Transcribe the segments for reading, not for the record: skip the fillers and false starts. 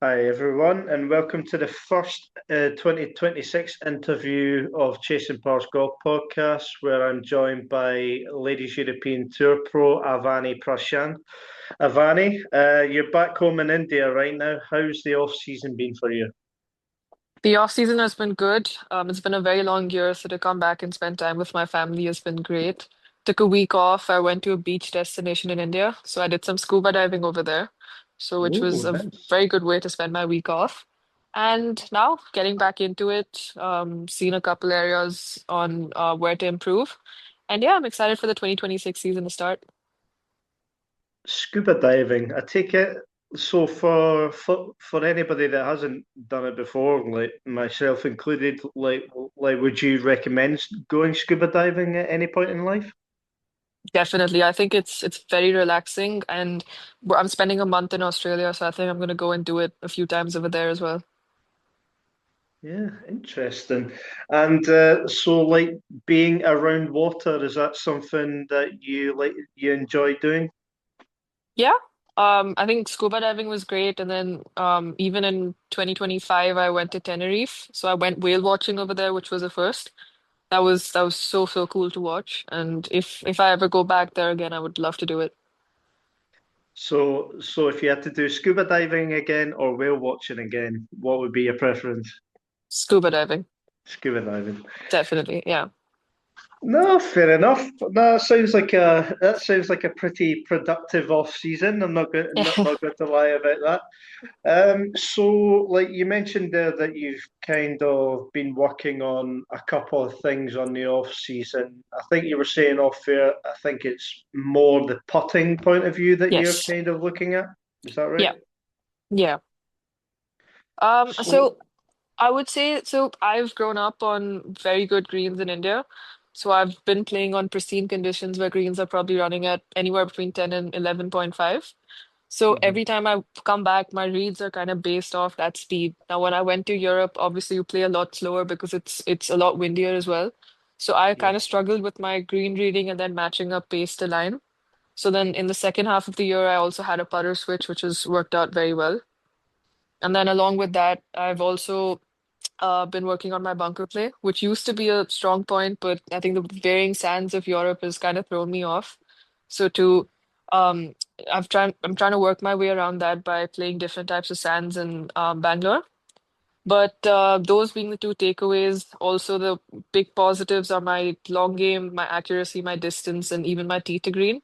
Hi, everyone, and welcome to the first 2026 interview of Chasing Pars Golf Podcast, where I'm joined by Ladies European Tour Pro Avani Prashanth. Avani, you're back home in India right now. How's the off season been for you? The off season has been good. It's been a very long year, so to come back and spend time with my family has been great. Took a week off. I went to a beach destination in India, so I did some scuba diving over there. So which Oh, was a nice. very good way to spend my week off. And now getting back into it, seen a couple areas on where to improve. And yeah, I'm excited for the 2026 season to start. Scuba diving, I take it. So for anybody that hasn't done it before, like myself included, like would you recommend going scuba diving at any point in life? Definitely. I think it's very relaxing and I'm spending a month in Australia, so I think I'm gonna go and do it a few times over there as well. Yeah, interesting. And so, like being around water, is that something that you enjoy doing? Yeah. I think scuba diving was great. And then even in 2025 I went to Tenerife. So I went whale watching over there, which was a first. That was so cool to watch. And if I ever go back there again, I would love to do it. So if you had to do scuba diving again or whale watching again, what would be your preference? Scuba diving. Scuba diving. Definitely. Yeah. No, fair enough. No, that sounds like a pretty productive off season. I'm not going not going to lie about that. So like you mentioned there that you've kind of been working on a couple of things on the off season. I think you were saying off there, I think it's more the putting point of view that you're Yes. kind of looking at. Is that right? Yeah. Yeah. So So I would say so I've grown up on very good greens in India. So I've been playing on pristine conditions where greens are probably running at anywhere between 10 and 11.5. So mhm, every time I come back, my reads are kind of based off that speed. Now, when I went to Europe, obviously you play a lot slower because it's a lot windier as well. So I yeah. kind of struggled with my green reading and then matching up pace to line. So then in the second half of the year, I also had a putter switch, which has worked out very well. And then along with that, I've also been working on my bunker play, which used to be a strong point, but I think the varying sands of Europe has kind of thrown me off. So to um, I'm trying to work my way around that by playing different types of sands in Bangalore. But those being the two takeaways, also the big positives are my long game, my accuracy, my distance, and even my tee to green.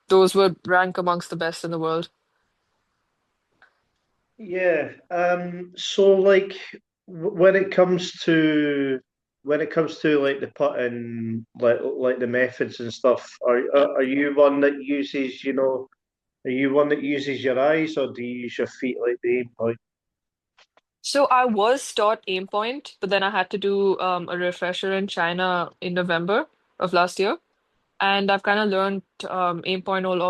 Those would rank amongst the best in the world. Yeah. So like when it comes to like the putting, like the methods and stuff, are you one that uses, are you one that uses your eyes or do you use your feet like the aim point? So I was taught aim point, but then I had to do a refresher in China in November of last year. And I've kind of learned aim point all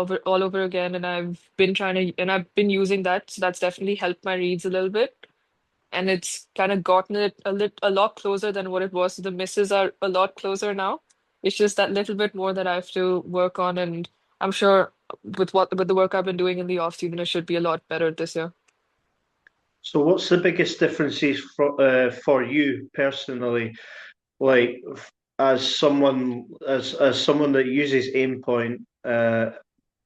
over again, and I've been using that. So that's definitely helped my reads a little bit. And it's kind of gotten it a lot closer than what it was. The misses are a lot closer now. It's just that little bit more that I have to work on, and I'm sure with the work I've been doing in the off season, it should be a lot better this year. So what's the biggest differences for you personally, like as someone that uses aim point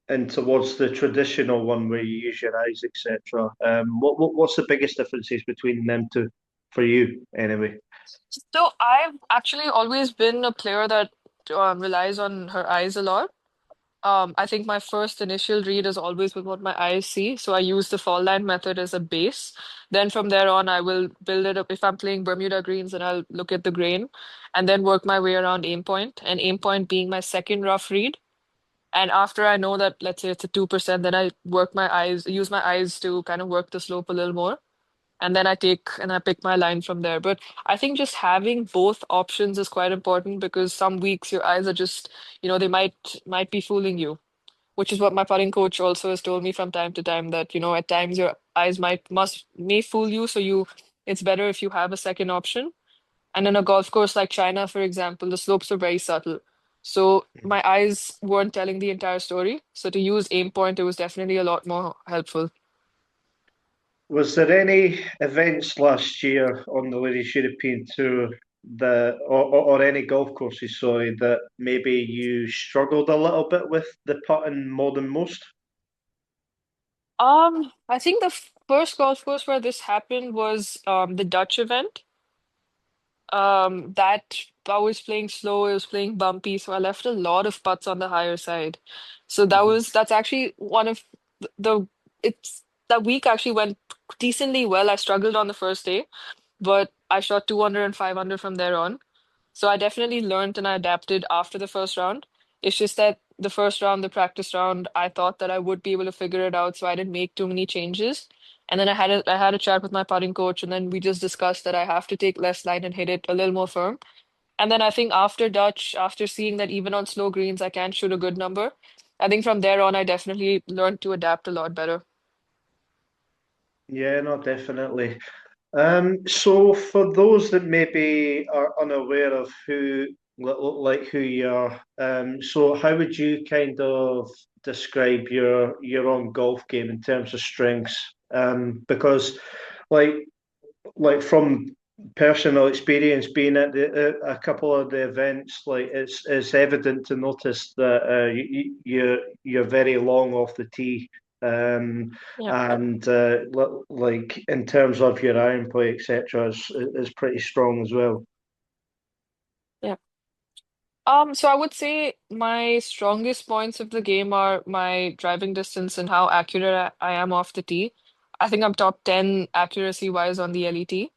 and towards the traditional one where you use your eyes, etc. What's the biggest differences between them two for you anyway? So I've actually always been a player that relies on her eyes a lot. I think my first initial read is always with what my eyes see. So I use the fall line method as a base. Then from there on, I will build it up. If I'm playing Bermuda greens, then I'll look at the grain and then work my way around aim point, and aim point being my second rough read. And after I know that, let's say it's a 2%, then I use my eyes to kind of work the slope a little more. And then I pick my line from there. But I think just having both options is quite important because some weeks your eyes are just, they might be fooling you, which is what my putting coach also has told me from time to time that, at times your eyes may fool you. So it's better if you have a second option. And in a golf course like China, for example, the slopes are very subtle. So my eyes weren't telling the entire story. So to use aim point, it was definitely a lot more helpful. Was there any events last year on the Ladies European Tour or any golf courses, sorry, that maybe you struggled a little bit with the putting more than most? I think the first golf course where this happened was the Dutch event. That I was playing slow, it was playing bumpy, so I left a lot of putts on the higher side. So Mhm. that's actually one of the it's that week actually went decently well. I struggled on the first day, but I shot 200 and 500 from there on. So I definitely learned and I adapted after the first round. It's just that the first round, the practice round, I thought that I would be able to figure it out, so I didn't make too many changes. And then I had a chat with my putting coach, and then we just discussed that I have to take less line and hit it a little more firm. And then I think after Dutch, after seeing that even on slow greens I can shoot a good number, I think from there on I definitely learned to adapt a lot better. Yeah, no, definitely. So for those that maybe are unaware of who you are, so how would you kind of describe your own golf game in terms of strengths? Because like from personal experience being at a couple of the events, like it's evident to notice that you're very long off the tee, Yeah. and like in terms of your iron play, etc., is pretty strong as well. Yeah. So I would say my strongest points of the game are my driving distance and how accurate I am off the tee. I think I'm top 10 accuracy wise on the LET.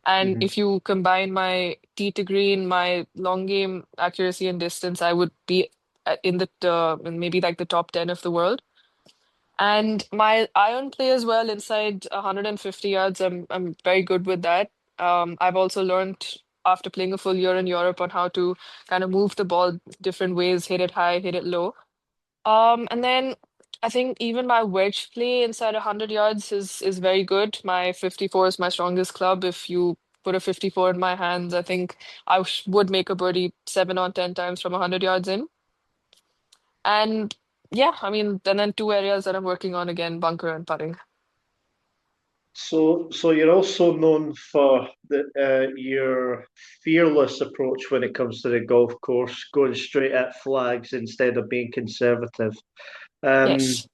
And Mhm. if you combine my tee to green, my long game accuracy and distance, I would be in the maybe like the top 10 of the world. And my iron play as well inside 150 yards, I'm very good with that. I've also learned after playing a full year in Europe on how to kind of move the ball different ways, hit it high, hit it low. And then I think even my wedge play inside 100 yards is very good. My 54 is my strongest club. If you put a 54 in my hands, I think would make a birdie 7 on 10 times from 100 yards in. And yeah, I mean, and then two areas that I'm working on again, bunker and putting. So you're also known for your fearless approach when it comes to the golf course, going straight at flags instead of being conservative. Um, Yes.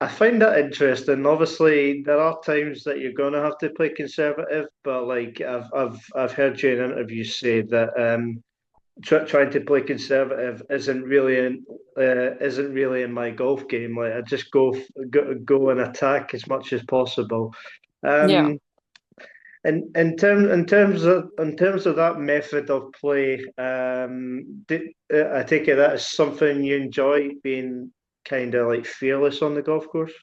I find that interesting. Obviously, there are times that you're going to have to play conservative, but like I've heard you in interviews say that trying to play conservative isn't really in my golf game. Like I just go and attack as much as possible. Yeah. Um, in terms of that method of play, I take it that is something you enjoy being kind of like fearless on the golf course.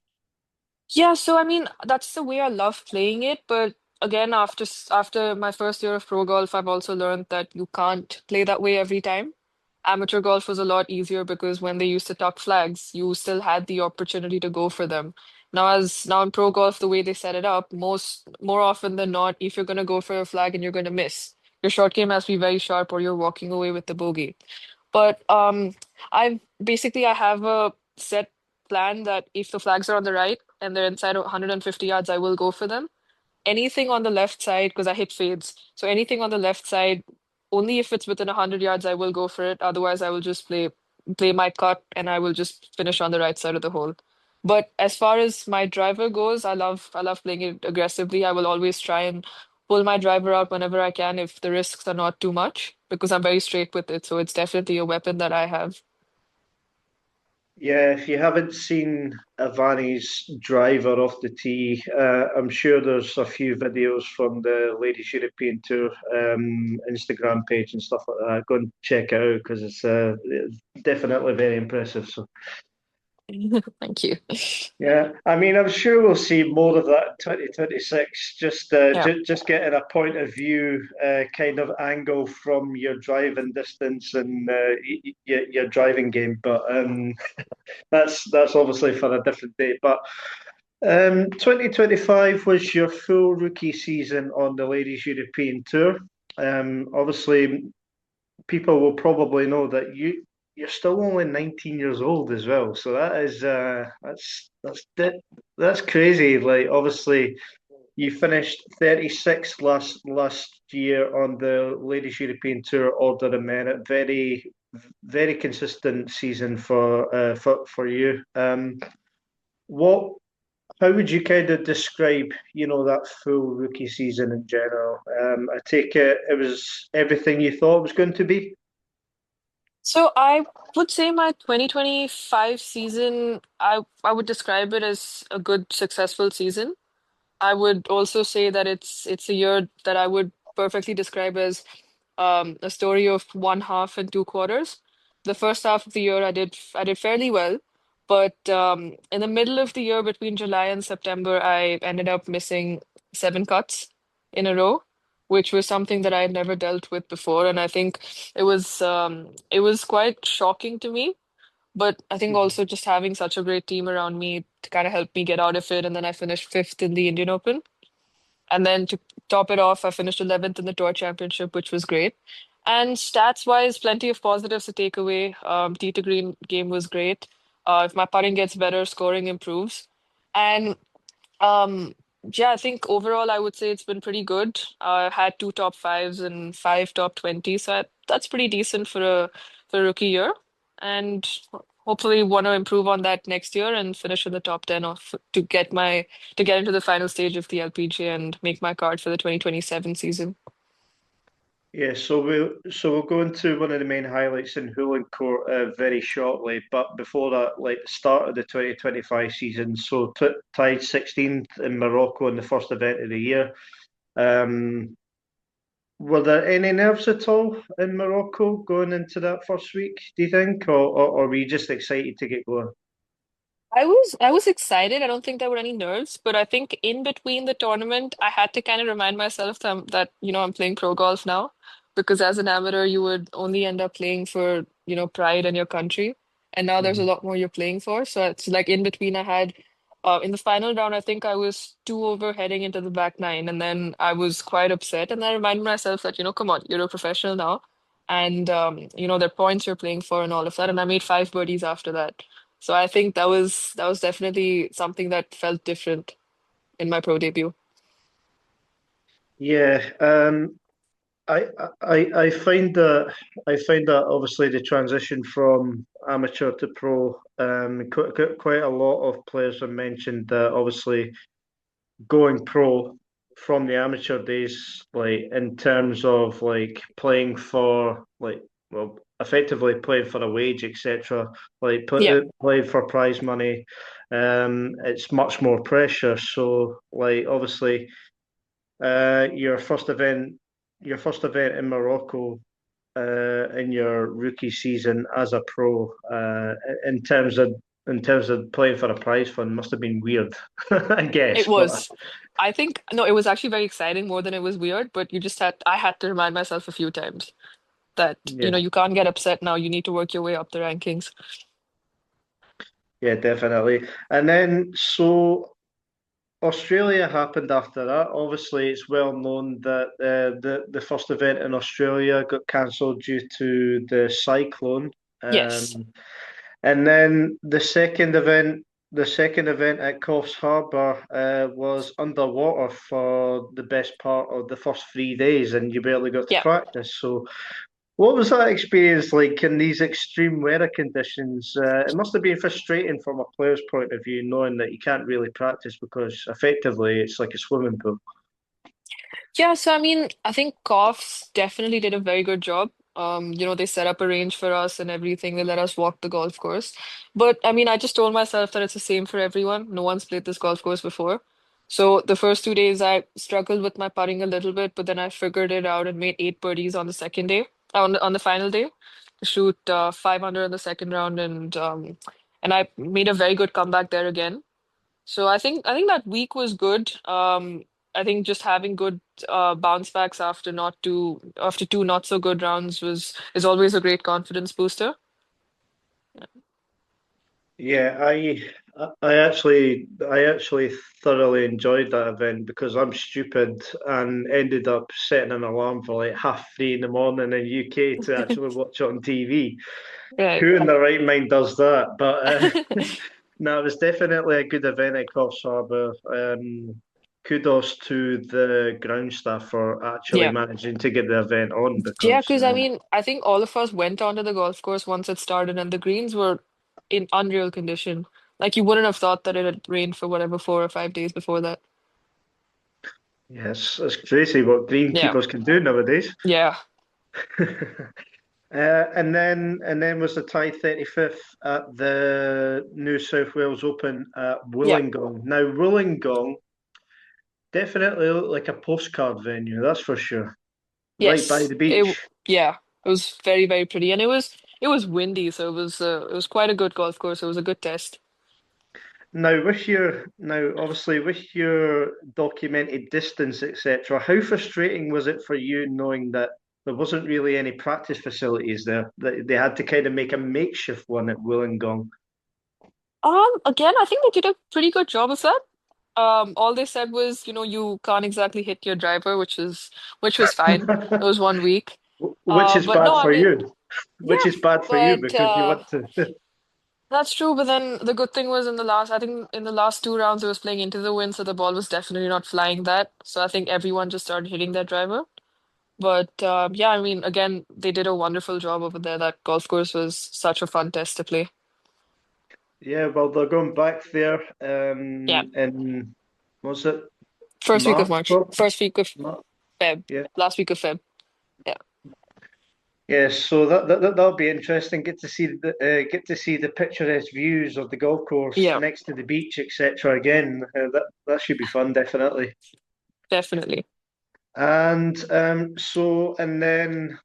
Yeah, so I mean, that's the way I love playing it, but again, after my first year of pro golf, I've also learned that you can't play that way every time. Amateur golf was a lot easier because when they used to tuck flags, you still had the opportunity to go for them. Now in pro golf, the way they set it up, more often than not, if you're gonna go for a flag and you're gonna miss, your short game has to be very sharp or you're walking away with the bogey. But I have a set plan that if the flags are on the right and they're inside of 150 yards, I will go for them. Anything on the left side, because I hit fades. So anything on the left side, only if it's within 100 yards, I will go for it. Otherwise, I will just play my cut and I will just finish on the right side of the hole. But as far as my driver goes, I love playing it aggressively. I will always try and pull my driver out whenever I can if the risks are not too much because I'm very straight with it. So it's definitely a weapon that I have. Yeah, if you haven't seen Avani's driver off the tee, I'm sure there's a few videos from the Ladies European Tour Instagram page and stuff like that. Go and check it out because it's definitely very impressive. So Thank you. yeah, I mean, I'm sure we'll see more of that in 2026. Yeah. Just getting a point of view, kind of angle from your driving distance and your driving game. But that's obviously for a different day. But 2025 was your full rookie season on the Ladies European Tour. Obviously, people will probably know that you're still only 19 years old as well. So that's crazy. Like obviously you finished 36th last year on the Ladies European Tour Order of Merit. Very consistent season for you. What how would you kind of describe, that full rookie season in general? I take it was everything you thought it was going to be. So I would say my 2025 season, I would describe it as a good, successful season. I would also say that it's a year that I would perfectly describe as a story of one half and two quarters. The first half of the year I did fairly well, but in the middle of the year between July and September, I ended up missing seven cuts in a row, which was something that I had never dealt with before, and I think it was quite shocking to me. But I think Mhm. also just having such a great team around me to kind of help me get out of it, and then I finished fifth in the Indian Open. And then to top it off, I finished 11th in the Tour Championship, which was great. And stats wise, plenty of positives to take away. Tee to green game was great. If my putting gets better, scoring improves. And um, yeah, I think overall, I would say it's been pretty good. I had two top fives and five top 20, so that's pretty decent for a rookie year. And hopefully, want to improve on that next year and finish in the top 10 of to get into the final stage of the LPGA and make my card for the 2027 season. Yeah, so we'll go into one of the main highlights in Hulencourt very shortly. But before that, like the start of the 2025 season, so t tied 16th in Morocco in the first event of the year. Um, were there any nerves at all in Morocco going into that first week, do you think? Or were you just excited to get going? I was excited. I don't think there were any nerves, but I think in between the tournament, I had to kind of remind myself that I'm playing pro golf now, because as an amateur, you would only end up playing for pride and your country. And now there's a Mhm. lot more you're playing for. So it's like in between I had in the final round, I think I was two over heading into the back nine, and then I was quite upset. And I reminded myself that come on, you're a professional now. And there are points you're playing for and all of that. And I made five birdies after that. So I think that was definitely something that felt different in my pro debut. Yeah, I find that obviously the transition from amateur to pro, quite a lot of players have mentioned that obviously going pro from the amateur days, like in terms of like playing for like well, effectively playing for a wage, etc. Like Yeah, playing for prize money, it's much more pressure. So like obviously, your first event in Morocco, in your rookie season as a pro, in terms of playing for a prize fund must have been weird, I it guess. But was. I think no, it was actually very exciting more than it was weird, but I had to remind myself a few times that yeah, you can't get upset now. You need to work your way up the rankings. yeah, definitely. And then so Australia happened after that. Obviously, it's well known that the first event in Australia got cancelled due to the cyclone. Yes. Um, And then the second event at Coffs Harbour was underwater for the best part of the first 3 days, and you barely got to Yeah. practice. So, what was that experience like in these extreme weather conditions? It must have been frustrating from a player's point of view, knowing that you can't really practice because effectively it's like a swimming pool. Yeah, so I mean, I think Coffs definitely did a very good job. They set up a range for us and everything. They let us walk the golf course. But I mean, I just told myself that it's the same for everyone. No one's played this golf course before. So the first 2 days I struggled with my putting a little bit, but then I figured it out and made eight birdies on the second day, on the final day, to shoot five under in the second round, and I made a very good comeback there again. So I think that week was good. I think just having good bounce backs after two not so good rounds is always a great confidence booster. Yeah, I actually thoroughly enjoyed that event because I'm stupid and ended up setting an alarm for like 3:30 in the morning in UK to actually watch it on TV. Right. Who in their right mind does that? But no, it was definitely a good event at Coffs Harbour. Kudos to the ground staff for actually Yeah. managing to get the event on Yeah, because because I mean, I think all of us went onto the golf course once it started, and the greens were in unreal condition. Like you wouldn't have thought that it had rained for whatever 4 or 5 days before that. yes, it's crazy what Yeah. greenkeepers can do nowadays. Yeah. And then was the tie 35th at the New South Wales Open at Yeah. Wollongong. Now Wollongong definitely looked like a postcard venue, that's for sure. Right by Yes. the beach. Yeah. It was very, very pretty. And it was windy, so it was quite a good golf course. It was a good test. Now obviously with your documented distance, etc., how frustrating was it for you knowing that there wasn't really any practice facilities there? That they had to kind of make a makeshift one at Wollongong. Again, I think they did a pretty good job of that. All they said was, you can't exactly hit your driver, which was fine. It was 1 week. Which is But no, bad I for mean, you. Which yeah, is bad for you but because you want to. that's true. But then the good thing was I think in the last two rounds, it was playing into the wind, so the ball was definitely not flying that. So I think everyone just started hitting their driver. But yeah, I mean, again, they did a wonderful job over there. That golf course was such a fun test to play. Yeah, well, they're going back there Yeah, in, was it first week of March? March, first week of March? Feb, Yeah. last week of Feb. Yeah, Yes, so that'll be interesting. Get to see the picturesque views of the golf course yeah, next to the beach, etc. Again, that should be fun, definitely. definitely. And then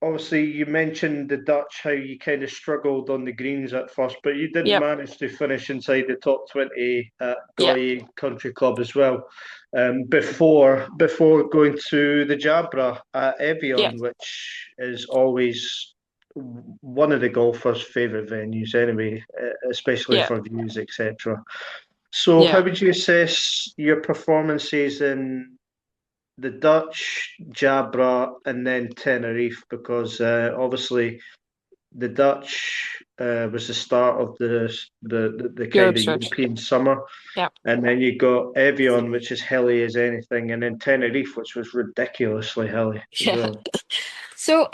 obviously you mentioned the Dutch, how you kind of struggled on the greens at first, but you did Yeah, manage to finish inside the top 20 at yeah, Goy Country Club as well. Before going to the Jabra at yeah, Evian, which is always one of the golfers' favourite venues anyway, especially yeah, for views, etc. So how yeah, would you assess your performances in the Dutch, Jabra, and then Tenerife? Because obviously the Dutch was the start of the kind Europe of stretch. European summer, Yeah. and then you got Evian, which is hilly as anything, and then Tenerife, which was ridiculously hilly as Yeah. well. So,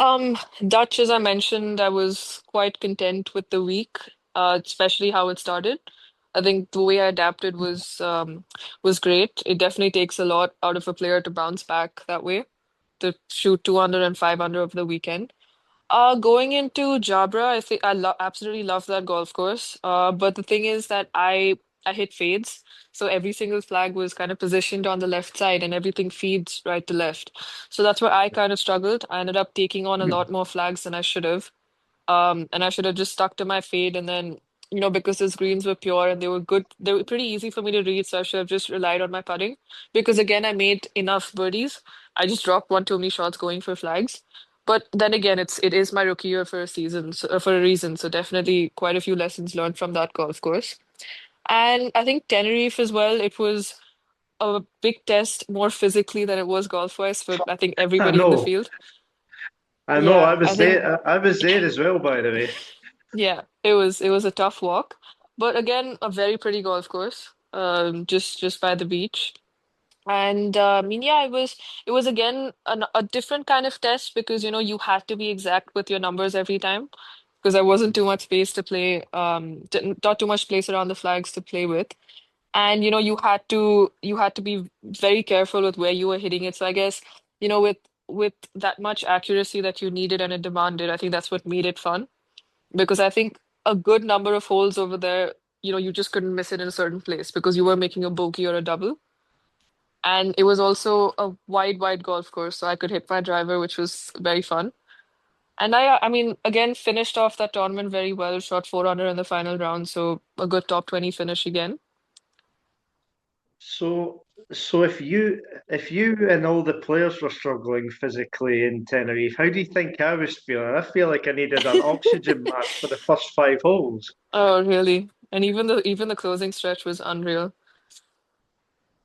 Dutch, as I mentioned, I was quite content with the week, especially how it started. I think the way I adapted was great. It definitely takes a lot out of a player to bounce back that way, to shoot 200 and 500 over the weekend. Going into Jabra, I think I lo absolutely love that golf course. But the thing is that I hit fades, so every single flag was kind of positioned on the left side, and everything feeds right to left. So that's where I kind of struggled. I ended up taking on a lot more flags than I should have. And I should have just stuck to my fade, and then, because those greens were pure and they were good, they were pretty easy for me to read, so I should have just relied on my putting. Because again, I made enough birdies. I just dropped one too many shots going for flags. But then again, it is my rookie year for a season, for a reason. So definitely quite a few lessons learned from that golf course. And I think Tenerife as well, it was a big test more physically than it was golf-wise for I think I everybody in the know, field. I know. I Yeah, I was think there. I was there as well, by the way. Yeah, it was a tough walk, but again, a very pretty golf course. Just by the beach, and I mean, yeah, it was again a different kind of test because you had to be exact with your numbers every time because there wasn't too much space to play, not too much place around the flags to play with, and you had to be very careful with where you were hitting it. So I guess with that much accuracy that you needed and it demanded, I think that's what made it fun because I think a good number of holes over there, you just couldn't miss it in a certain place because you were making a bogey or a double. And it was also a wide, wide golf course, so I could hit my driver, which was very fun. And I mean, again, finished off that tournament very well, shot 400 in the final round, so a good top 20 finish again. So, so if you and all the players were struggling physically in Tenerife, how do you think I was feeling? I feel like I needed an oxygen mask for the first 5 holes. Oh, really? And even the closing stretch was unreal.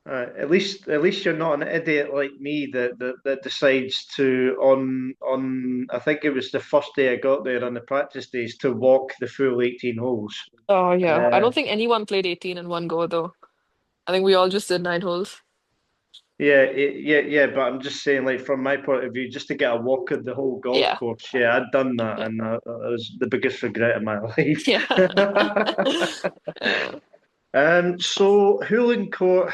At least you're not an idiot like me that decides to on I think it was the first day I got there on the practice days to walk the full 18 holes. Oh yeah. I Uh, don't think anyone played 18 in one go though. I think we all just did 9 holes. yeah, but I'm just saying, like from my point of view, just to get a walk of the whole golf Yeah. course. Yeah, I'd done that, Yeah. and that was the biggest regret of my life. Yeah. Yeah. So Hulencourt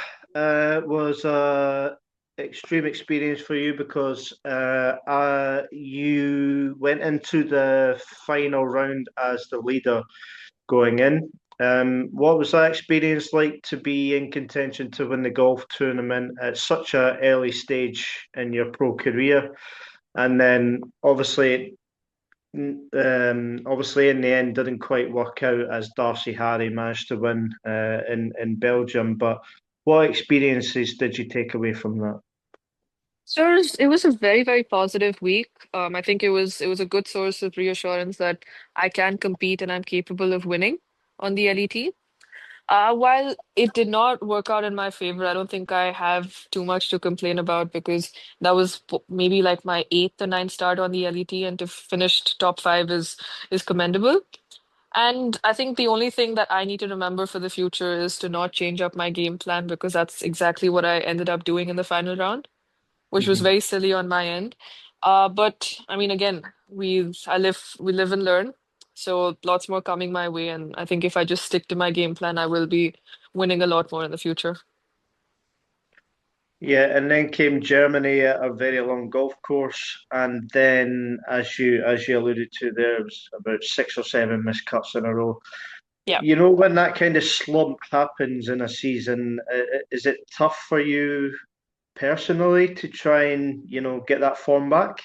was a extreme experience for you because you went into the final round as the leader going in. What was that experience like to be in contention to win the golf tournament at such an early stage in your pro career? And then obviously in the end didn't quite work out as Darcy Harry managed to win in Belgium. But what experiences did you take away from that? So it was a very, very positive week. I think it was a good source of reassurance that I can compete and I'm capable of winning on the LET. While it did not work out in my favor, I don't think I have too much to complain about because that was maybe like my eighth or ninth start on the LET, and to finish top five is commendable. And I think the only thing that I need to remember for the future is to not change up my game plan because that's exactly what I ended up doing in the final round, which was Mhm. very silly on my end. But I mean, again, we live and learn. So lots more coming my way, and I think if I just stick to my game plan, I will be winning a lot more in the future. Yeah, and then came Germany at a very long golf course, and then as you alluded to, there was about 6 or 7 missed cuts in a row. Yeah. You know, when that kind of slump happens in a season, is it tough for you personally to try and, get that form back?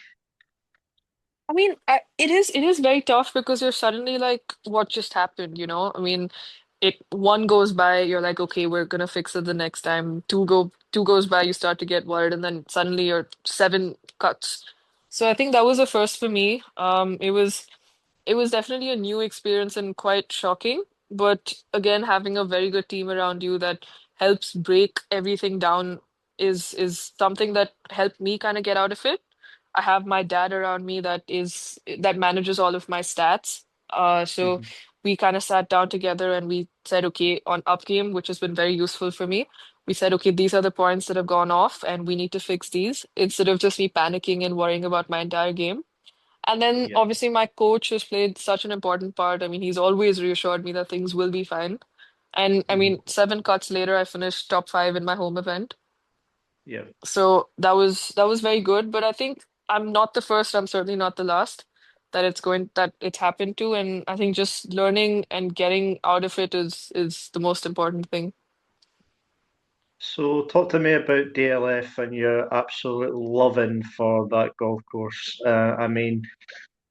I mean, it is very tough because you're suddenly like, what just happened, you know? I mean, it one goes by, you're like, okay, we're gonna fix it the next time. Two goes by, you start to get worried, and then suddenly you're 7 cuts. So I think that was a first for me. It was definitely a new experience and quite shocking. But again, having a very good team around you that helps break everything down is something that helped me kind of get out of it. I have my dad around me that manages all of my stats. So Mhm. we kind of sat down together and we said, okay, on up game, which has been very useful for me. We said, okay, these are the points that have gone off, and we need to fix these instead of just me panicking and worrying about my entire game. And then Yeah. obviously my coach has played such an important part. I mean, he's always reassured me that things will be fine. And I Mhm. mean, 7 cuts later, I finished top five in my home event. Yeah. So that was very good. But I think I'm not the first, I'm certainly not the last that it's happened to. And I think just learning and getting out of it is the most important thing. So talk to me about DLF and your absolute loving for that golf course. I mean,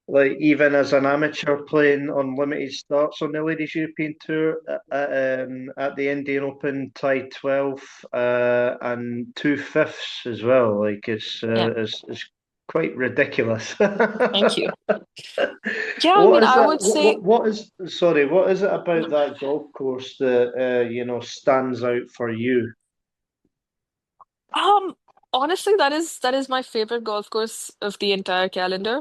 like even as an amateur playing on limited starts on the Ladies European Tour at the Indian Open, tied 12th and 2/5 as well. Like Yeah, it's quite ridiculous. thank you. Yeah, I mean, What is I that? would say What is, sorry, what is it about that golf course that stands out for you? um honestly that is my favorite golf course of the entire calendar.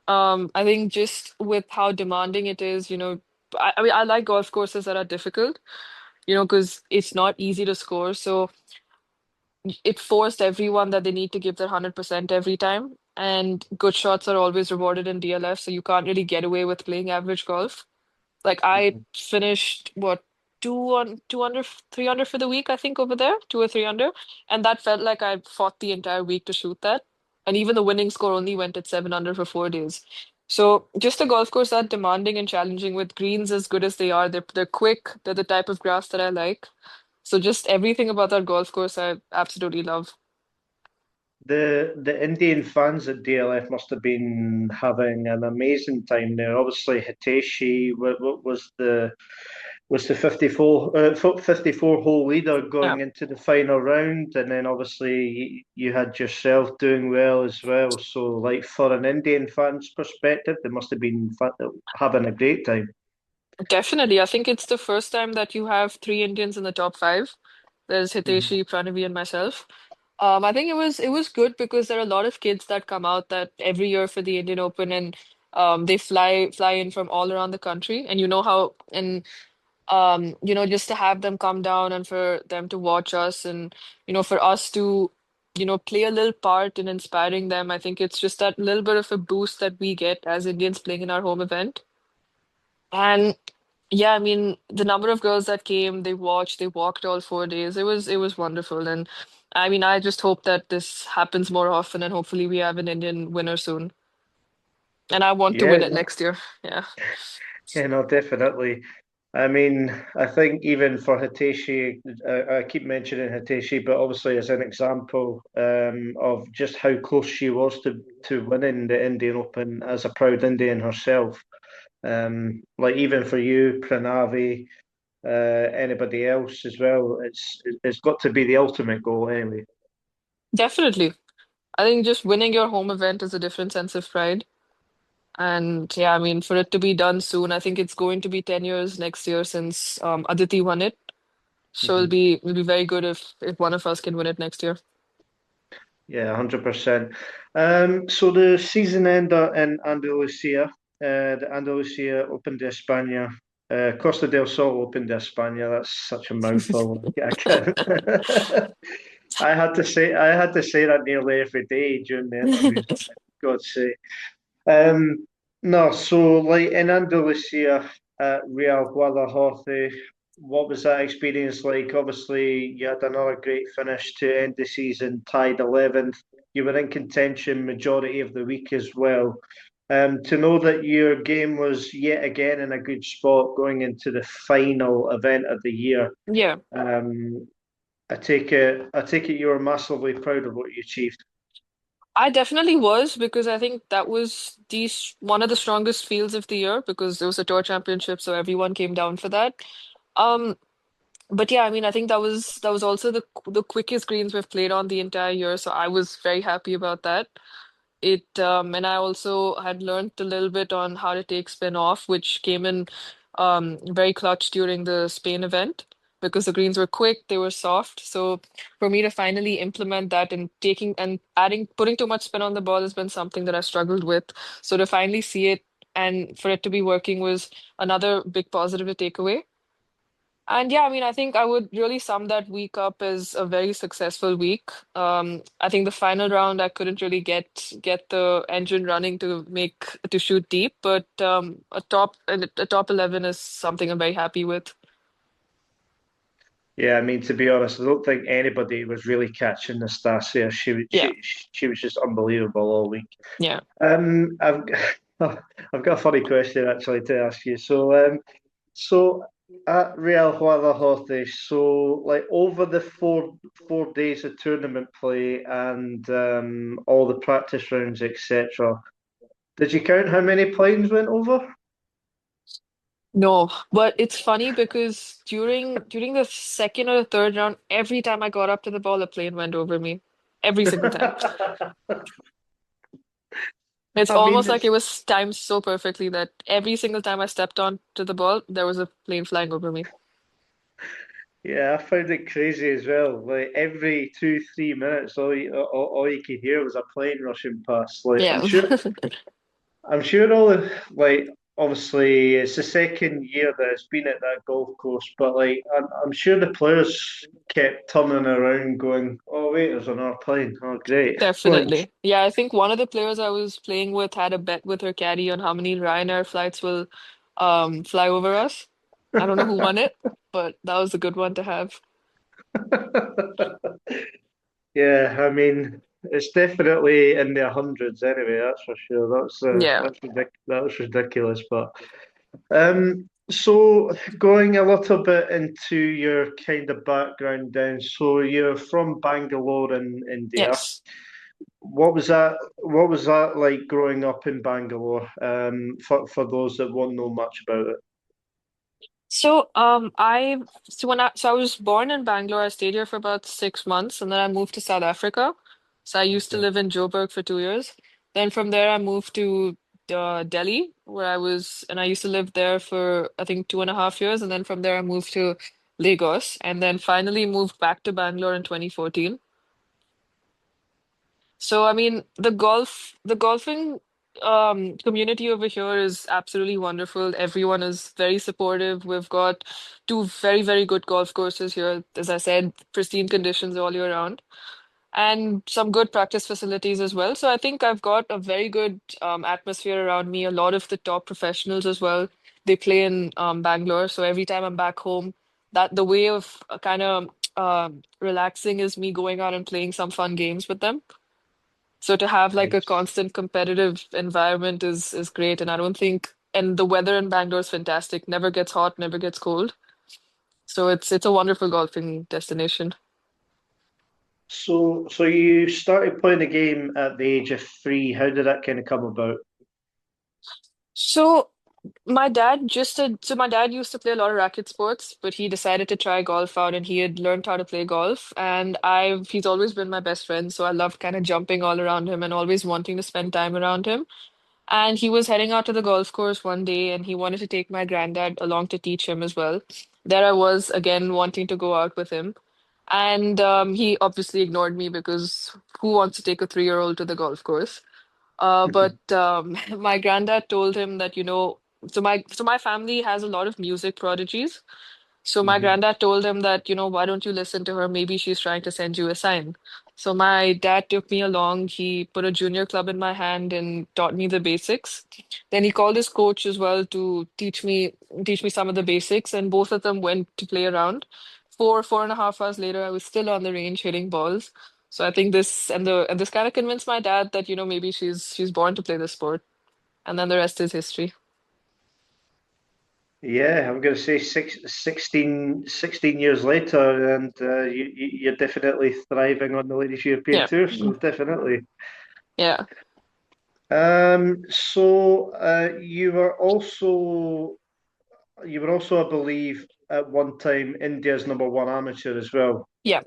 I think just with how demanding it is, I mean, I like golf courses that are difficult, because it's not easy to score. So it forced everyone that they need to give their 100% every time. And good shots are always rewarded in DLF, so you can't really get away with playing average golf. Like I Mhm. finished what, two under, 3 under for the week, I think over there, 2 or 3 under, and that felt like I fought the entire week to shoot that. And even the winning score only went at 7 under for 4 days. So just a golf course that demanding and challenging with greens as good as they are. They're quick. They're the type of grass that I like. So just everything about that golf course I absolutely love. The Indian fans at DLF must have been having an amazing time there. Obviously, Hiteshi was the 54 hole leader Yeah. going into the final round, and then obviously you had yourself doing well as well. So, like for an Indian fan's perspective, they must have been having a great time. Definitely. I think it's the first time that you have three Indians in the top five. There's Mhm. Hiteshi, Pranavi, and myself. I think it was good because there are a lot of kids that come out that every year for the Indian Open and they fly in from all around the country. And you know how and just to have them come down and for them to watch us and for us to play a little part in inspiring them. I think it's just that little bit of a boost that we get as Indians playing in our home event. And yeah, I mean, the number of girls that came, they watched, they walked all 4 days. It was wonderful. And I mean, I just hope that this happens more often and hopefully we have an Indian winner soon. And I want to Yeah, win it next year. Yeah. yeah, no, definitely. I mean, I think even for Hiteshi, I keep mentioning Hiteshi, but obviously as an example of just how close she was to winning the Indian Open as a proud Indian herself. Like even for you, Pranavi, anybody else as well, it's got to be the ultimate goal anyway. Definitely. I think just winning your home event is a different sense of pride. And yeah, I mean, for it to be done soon, I think it's going to be 10 years next year since Aditi won it. So it'll Mhm. be it'll be very good if one of us can win it next year. Yeah, 100%. So the season ender in Andalucia, the Andalucia Open de Espana, Costa del Sol Open de Espana. That's such a mouthful. I can't. I had to say that nearly every day during the interviews. God's sake. Um, no, so like in Andalusia at Real Guadalajara, what was that experience like? Obviously, you had another great finish to end the season, tied 11th. You were in contention majority of the week as well. To know that your game was yet again in a good spot going into the final event of the year, Yeah. um, I take it you were massively proud of what you achieved. I definitely was because I think that was one of the strongest fields of the year because it was a tour championship, so everyone came down for that. Um, but yeah, I mean, I think that was also the quickest greens we've played on the entire year, so I was very happy about that. And I also had learned a little bit on how to take spin off, which came in very clutch during the Spain event because the greens were quick, they were soft. So for me to finally implement that and taking and adding, putting too much spin on the ball has been something that I struggled with. So to finally see it and for it to be working was another big positive to take away. And yeah, I mean, I think I would really sum that week up as a very successful week. I think the final round I couldn't really get the engine running to shoot deep, but a top 11 is something I'm very happy with. Yeah, I mean, to be honest, I don't think anybody was really catching Nastasia. Yeah, She was just unbelievable all week. yeah. I've I've got a funny question actually to ask you. So at Real Guadalajara, so like over the four days of tournament play and all the practice rounds, etc. Did you count how many planes went over? No, but it's funny because during the second or the third round, every time I got up to the ball, a plane went over me. Every single time. It's I mean, almost like it it's was timed so perfectly that every single time I stepped onto the ball, there was a plane flying over me. Yeah, I found it crazy as well. Like every 3 minutes, all you could hear was a plane rushing past. Yeah. I'm sure all the like obviously it's the second year that it's been at that golf course, but like I'm sure the players kept turning around, going, "Oh wait, there's another plane. Oh great!" Like, Definitely. Yeah, I think one of the players I was playing with had a bet with her caddy on how many Ryanair flights will fly over us. I don't know who won it, but that was a good one to have. yeah, I mean it's definitely in the hundreds anyway. That's for sure. Yeah. That was ridiculous, but. So going a little bit into your kind of background then, so you're from Bangalore in India. Yes. What was that like growing up in Bangalore? For those that won't know much about it. So I was born in Bangalore. I stayed here for about 6 months, and then I moved to South Africa. So I used to Okay. live in Joburg for 2 years. Then from there, I moved to Delhi, where I used to live there for I think 2.5 years, and then from there I moved to Lagos, and then finally moved back to Bangalore in 2014. So I mean, the golfing community over here is absolutely wonderful. Everyone is very supportive. We've got two very, very good golf courses here. As I said, pristine conditions all year round, and some good practice facilities as well. So I think I've got a very good atmosphere around me. A lot of the top professionals as well. They play in Bangalore. So every time I'm back home, that the way of kind of relaxing is me going out and playing some fun games with them. So to have like a Nice. constant competitive environment is great. And I don't think and the weather in Bangalore is fantastic. Never gets hot, never gets cold. So it's a wonderful golfing destination. So you started playing the game at the age of 3. How did that kind of come about? So my dad used to play a lot of racket sports, but he decided to try golf out and he had learned how to play golf. And he's always been my best friend. So I loved kind of jumping all around him and always wanting to spend time around him. And he was heading out to the golf course one day and he wanted to take my granddad along to teach him as well. There I was again wanting to go out with him. And he obviously ignored me because who wants to take a 3-year-old to the golf course? But my granddad told him that, so my family has a lot of music prodigies. So my Mhm. granddad told him that, why don't you listen to her? Maybe she's trying to send you a sign. So my dad took me along. He put a junior club in my hand and taught me the basics. Then he called his coach as well to teach me some of the basics, and both of them went to play around. 4.5 hours later, I was still on the range hitting balls. So I think this kind of convinced my dad that, maybe she's born to play the sport. And then the rest is history. Yeah, I'm going to say 16 years later, and you're definitely thriving on the Ladies European Yeah. Tour. So definitely. Yeah. So you were also, I believe, at one time India's number one amateur as well. Yeah.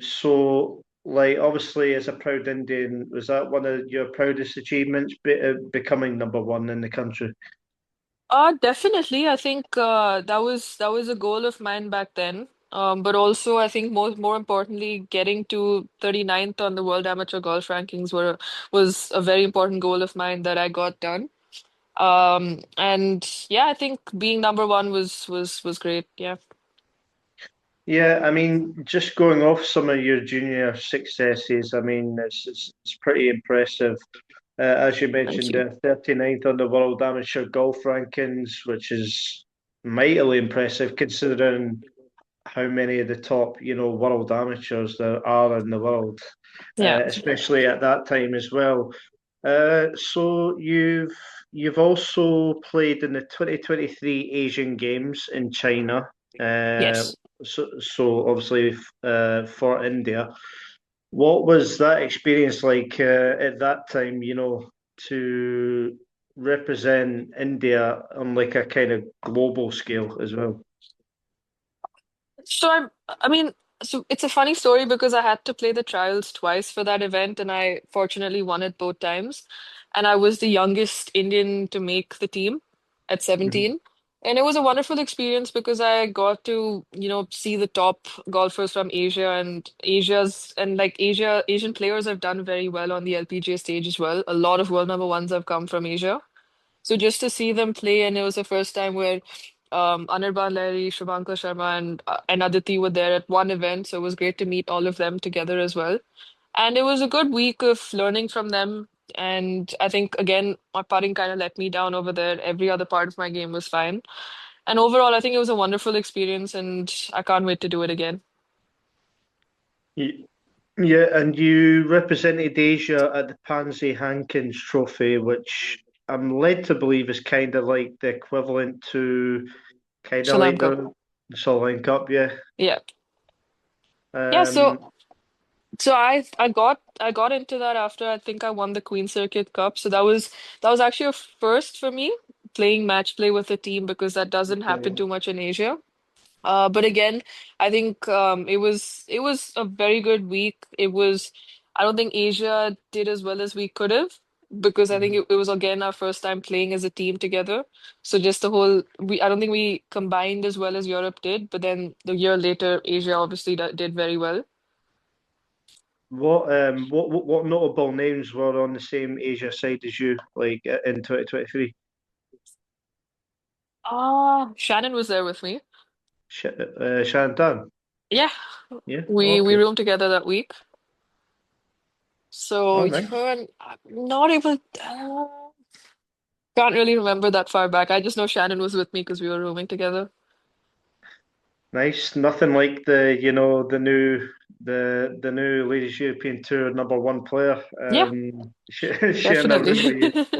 So like obviously as a proud Indian, was that one of your proudest achievements, becoming number one in the country? Definitely. I think that was a goal of mine back then. But also I think more importantly, getting to 39th on the World Amateur Golf Rankings was a very important goal of mine that I got done. And yeah, I think being number one was great. Yeah. Yeah, I mean, just going off some of your junior successes, I mean, it's pretty impressive. As you Thank mentioned, you. 39th on the World Amateur Golf Rankings, which is mightily impressive considering how many of the top, world amateurs there are in the world, Yeah. especially at that time as well. So you've also played in the 2023 Asian Games in China. Uh, Yes. so obviously for India. What was that experience like at that time, to represent India on like a kind of global scale as well? So I mean, so it's a funny story because I had to play the trials twice for that event, and I fortunately won it both times. And I was the youngest Indian to make the team at Mhm. 17. And it was a wonderful experience because I got to, see the top golfers from Asia and Asian players have done very well on the LPGA stage as well. A lot of world number ones have come from Asia. So just to see them play, and it was the first time where Anirban Lahiri, Shubhankar Sharma, and Aditi were there at one event. So it was great to meet all of them together as well. And it was a good week of learning from them. And I think again, my putting kind of let me down over there. Every other part of my game was fine. And overall, I think it was a wonderful experience, and I can't wait to do it again. Y- Yeah, and you represented Asia at the Pansy Hankins Trophy, which I'm led to believe is kind of like the equivalent to kind of Sri like Lanka. the Solheim Cup, yeah. Yeah. Yeah, so Um, So I got into that after I think I won the Queen Sirikit Cup. So that was actually a first for me playing match play with a team because that doesn't happen okay. too much in Asia. But again, I think it was a very good week. I don't think Asia did as well as we could have. because I think Mhm. it was again our first time playing as a team together. So just the whole we I don't think we combined as well as Europe did, but then the year later Asia obviously did very well. What notable names were on the same Asia side as you, like in 2023? Shannon was there with me. Shannon. Yeah, Yeah. we Okay. roomed together that week. So Oh, yeah, nice. and I'm not able can't really remember that far back. I just know Shannon was with me because we were rooming together. Nice. Nothing like the new Ladies European Tour number one player Yeah, sharing a definitely. room with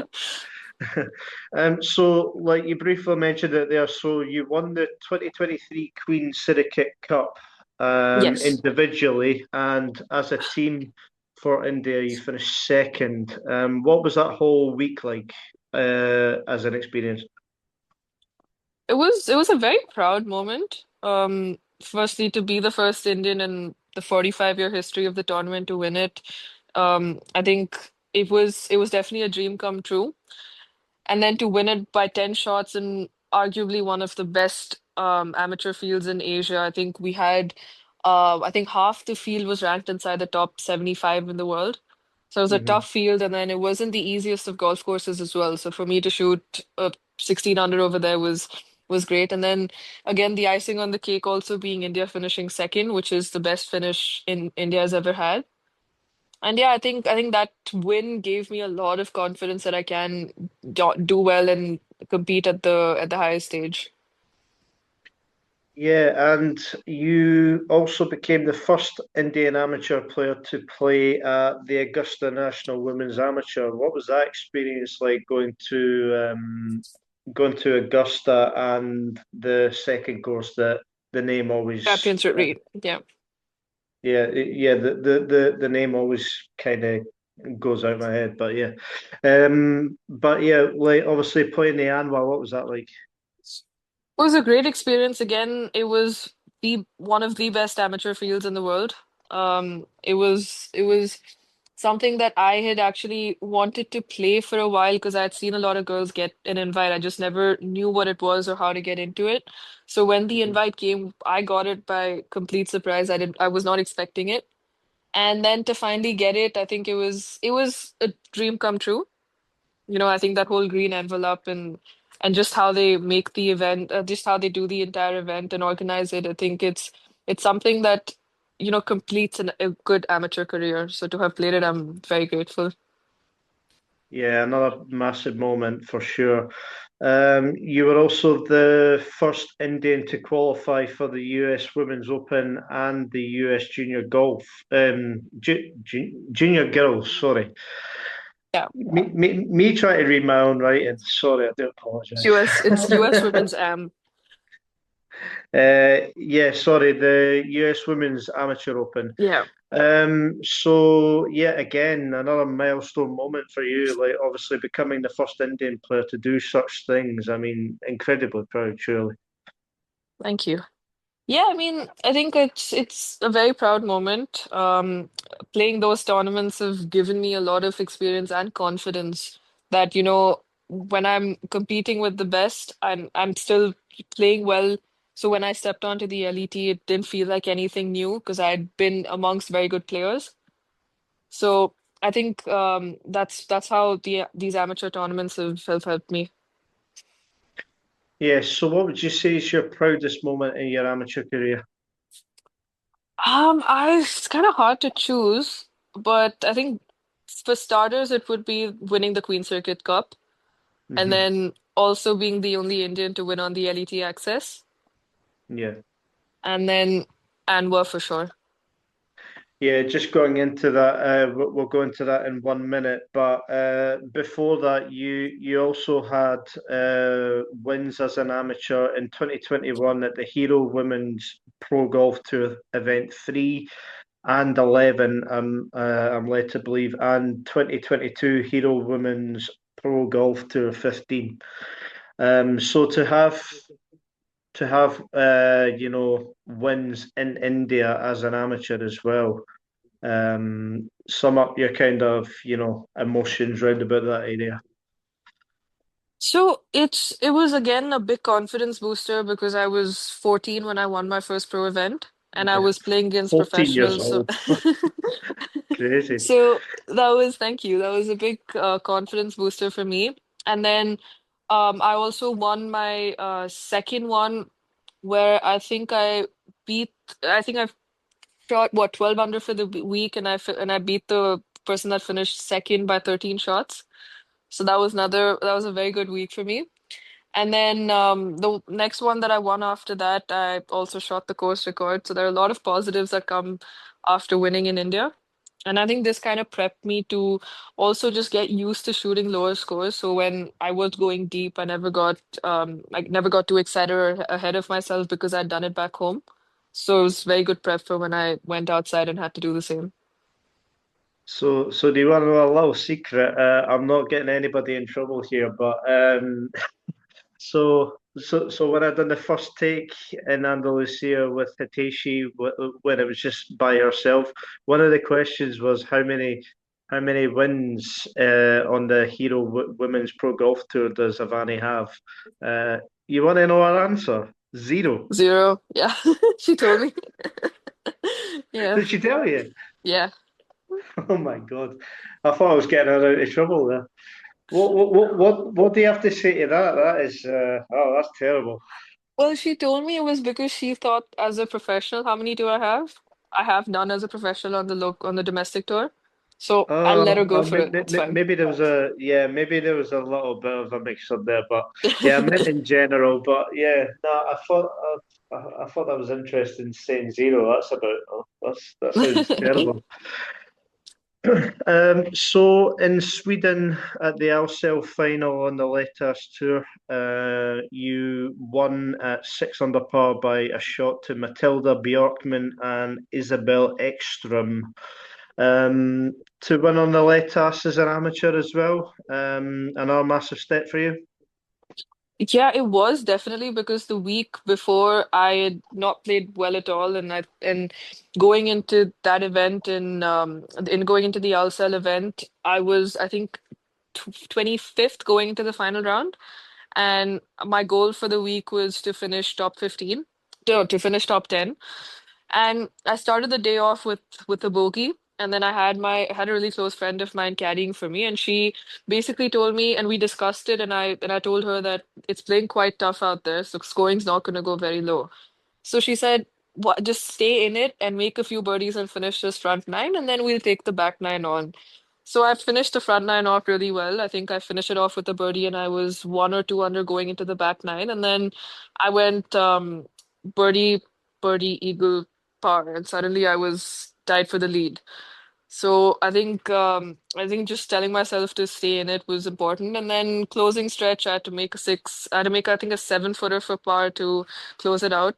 you. So like you briefly mentioned it there, so you won the 2023 Queen Sirikit Cup Yes. individually, and as a team for India, you finished second. What was that whole week like as an experience? It was a very proud moment. Firstly to be the first Indian in the 45-year history of the tournament to win it. I think it was definitely a dream come true. And then to win it by 10 shots in arguably one of the best amateur fields in Asia. I think half the field was ranked inside the top 75 in the world. So it was a Hmm. tough field, and then it wasn't the easiest of golf courses as well. So for me to shoot 16 under over there was great. And then again, the icing on the cake also being India finishing second, which is the best finish in India has ever had. And yeah, I think that win gave me a lot of confidence that I can do well and compete at the highest stage. Yeah, and you also became the first Indian amateur player to play at the Augusta National Women's Amateur. What was that experience like going to Augusta and the second course that the name always Champions Retreat. Yeah. yeah, the name always kind of goes out my head, but yeah. But yeah, like obviously playing the Anwar, what was that like? It was a great experience. Again, it was the one of the best amateur fields in the world. It was something that I had actually wanted to play for a while because I had seen a lot of girls get an invite. I just never knew what it was or how to get into it. So when the invite came, I got it by complete surprise. I was not expecting it. And then to finally get it, I think it was a dream come true. I think that whole green envelope and just how they make the event, just how they do the entire event and organize it. I think it's something that, completes a good amateur career. So to have played it, I'm very grateful. Yeah, another massive moment for sure. You were also the first Indian to qualify for the US Women's Open and the US Junior Golf, Junior Girls. Sorry, Yeah. me trying to read my own writing. Sorry, I do apologize. It's US Women's Am. Yeah, sorry, the US Women's Amateur Open. Yeah. So yeah, again, another milestone moment for you, like obviously becoming the first Indian player to do such things. I mean, incredibly proud, surely. Thank you. Yeah, I mean, I think it's a very proud moment. Playing those tournaments have given me a lot of experience and confidence that, when I'm competing with the best, I'm still playing well. So when I stepped onto the LET, it didn't feel like anything new because I'd been amongst very good players. So I think that's how these amateur tournaments have helped me. Yes, so what would you say is your proudest moment in your amateur career? It's kind of hard to choose, but I think for starters, it would be winning the Queen Sirikit Cup and Hmm. then also being the only Indian to win on the LET access, Yeah. and then Anwar for sure. Yeah, just going into that, we'll go into that in 1 minute. But before that, you also had wins as an amateur in 2021 at the Hero Women's Pro Golf Tour Event 3 and 11, I'm led to believe, and 2022 Hero Women's Pro Golf Tour 15. So to have wins in India as an amateur as well. Sum up your kind of, emotions round about that area. So it was again a big confidence booster because I was 14 when I won my first pro event and I Yeah, was playing against 14 years professionals. So old. Crazy. so that was thank you. That was a big confidence booster for me. And then I also won my second one where beat I think I shot what 12 under for the week and and I beat the person that finished second by 13 shots. So that was a very good week for me. And then the next one that I won after that, I also shot the course record. So there are a lot of positives that come after winning in India. And I think this kind of prepped me to also just get used to shooting lower scores. So when I was going deep, I never got too excited or ahead of myself because I'd done it back home. So it was very good prep for when I went outside and had to do the same. So do you want to know a little secret? I'm not getting anybody in trouble here, but so when I done the first take in Andalusia with Hiteshi, when it was just by herself, one of the questions was how many wins on the Hero Women's Pro Golf Tour does Avani have? Uh, you want to know our answer? Zero. Zero. Yeah. She told me. Yeah. Did she tell you? Yeah. Oh my God. I thought I was getting her out of trouble there. What do you have to say to that? That is, oh, that's terrible. Well, she told me it was because she thought as a professional, how many do I have? I have none as a professional on the domestic tour. So I'll let her go for it. It's fine. Maybe there was maybe there was a little bit of a mix up there, but yeah, I meant in general. But yeah, no, I thought that was interesting saying zero. That's about, that sounds terrible. So in Sweden at the Ahlsell final on the Letas Tour, you won at 6 under par by a shot to Matilda Bjorkman and Isabel Ekström. To win on the Letas as an amateur as well, another massive step for you. Yeah, it was definitely because the week before I had not played well at all, and going into that event in going into the Alsel event, I was I think 25th going into the final round. And my goal for the week was to finish top 15, to finish top 10. And I started the day off with a bogey. And then I had a really close friend of mine caddying for me, and she basically told me, and we discussed it, and I told her that it's playing quite tough out there, so scoring's not going to go very low. So she said, what, just stay in it and make a few birdies and finish this front nine, and then we'll take the back nine on. So I finished the front nine off really well. I think I finished it off with a birdie, and I was one or two under going into the back nine. And then I went birdie, birdie, eagle, par, and suddenly I was tied for the lead. So I think just telling myself to stay in it was important. And then closing stretch, I had to make a six. I had to make I think a 7 footer for par to close it out.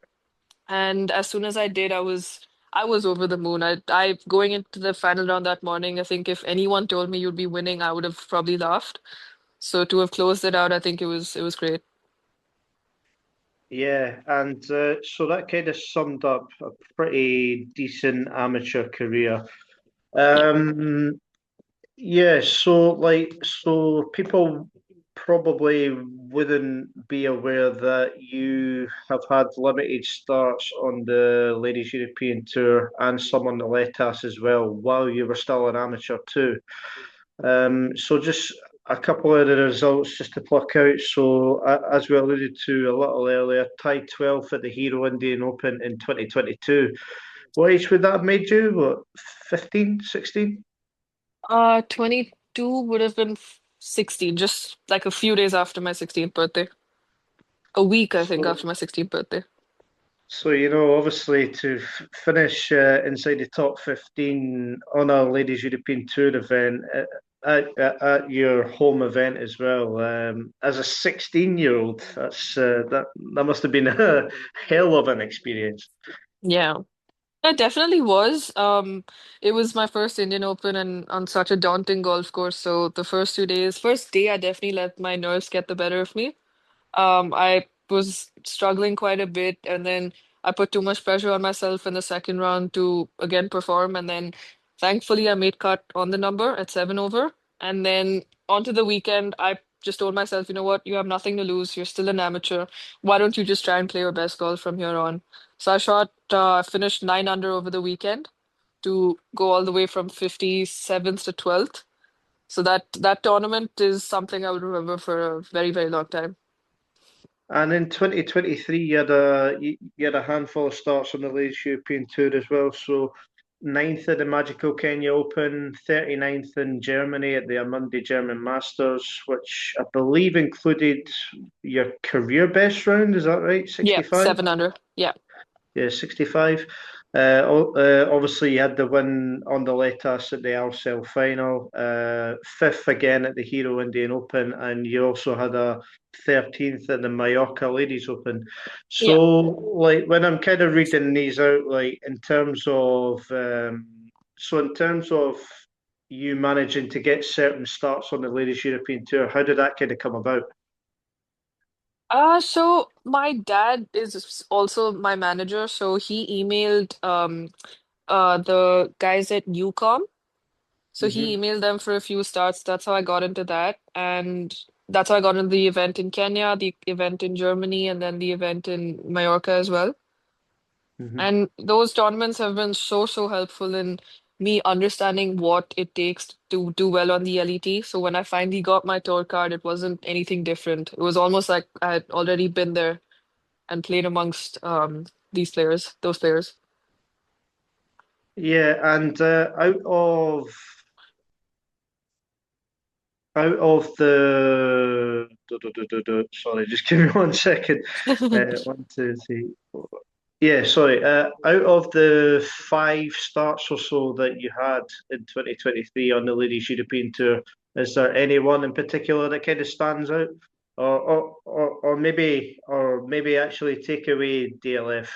And as soon as I did, I was over the moon. I going into the final round that morning, I think if anyone told me you'd be winning, I would have probably laughed. So to have closed it out, I think it was great. Yeah, and so that kind of summed up a pretty decent amateur career. Yeah. Um, Yeah, so people probably wouldn't be aware that you have had limited starts on the Ladies European Tour and some on the Letas as well while you were still an amateur too. So just a couple of the results just to pluck out. So as we alluded to a little earlier, tied 12th at the Hero Indian Open in 2022. What age would that have made you? What, 15, 16? 22 would have been 16, just like a few days after my 16th birthday. A week, I think, So after my 16th birthday. So, obviously to finish inside the top 15 on a Ladies European Tour event at your home event as well, as a 16-year-old, that must have been a hell of an experience. Yeah. It definitely was. It was my first Indian Open and on such a daunting golf course. So the first day, I definitely let my nerves get the better of me. I was struggling quite a bit, and then I put too much pressure on myself in the second round to again perform. And then Thankfully, I made cut on the number at 7 over. And then onto the weekend, I just told myself, you know what, you have nothing to lose. You're still an amateur. Why don't you just try and play your best golf from here on? So finished 9 under over the weekend to go all the way from 57th to 12th. So that tournament is something I will remember for a very, very long time. And in 2023, you had a handful of starts on the Ladies European Tour as well. So ninth at the Magical Kenya Open, 39th in Germany at the Amundi German Masters, which I believe included your career best round. Is that right? Yeah, 65? 7 under. Yeah. Yeah, 65. Obviously, you had the win on the Letas at the Alcel final, fifth again at the Hero Indian Open, and you also had a 13th at the Mallorca Ladies Open. Yeah. So, like, when I'm kind of reading these out, like, in terms of you managing to get certain starts on the Ladies European Tour, how did that kind of come about? So my dad is also my manager, so he emailed the guys at UCOM. So he Hmm. emailed them for a few starts. That's how I got into that. And that's how I got into the event in Kenya, the event in Germany, and then the event in Mallorca as well. Hmm. And those tournaments have been so, so helpful in me understanding what it takes to do well on the LET. So when I finally got my tour card, it wasn't anything different. It was almost like I had already been there and played amongst those players. Yeah, and out of sorry, just give me 1 second. One, two, three, four. Yeah, sorry. Out of the five starts or so that you had in 2023 on the Ladies European Tour, is there anyone in particular that kind of stands out? Or maybe actually take away DLF.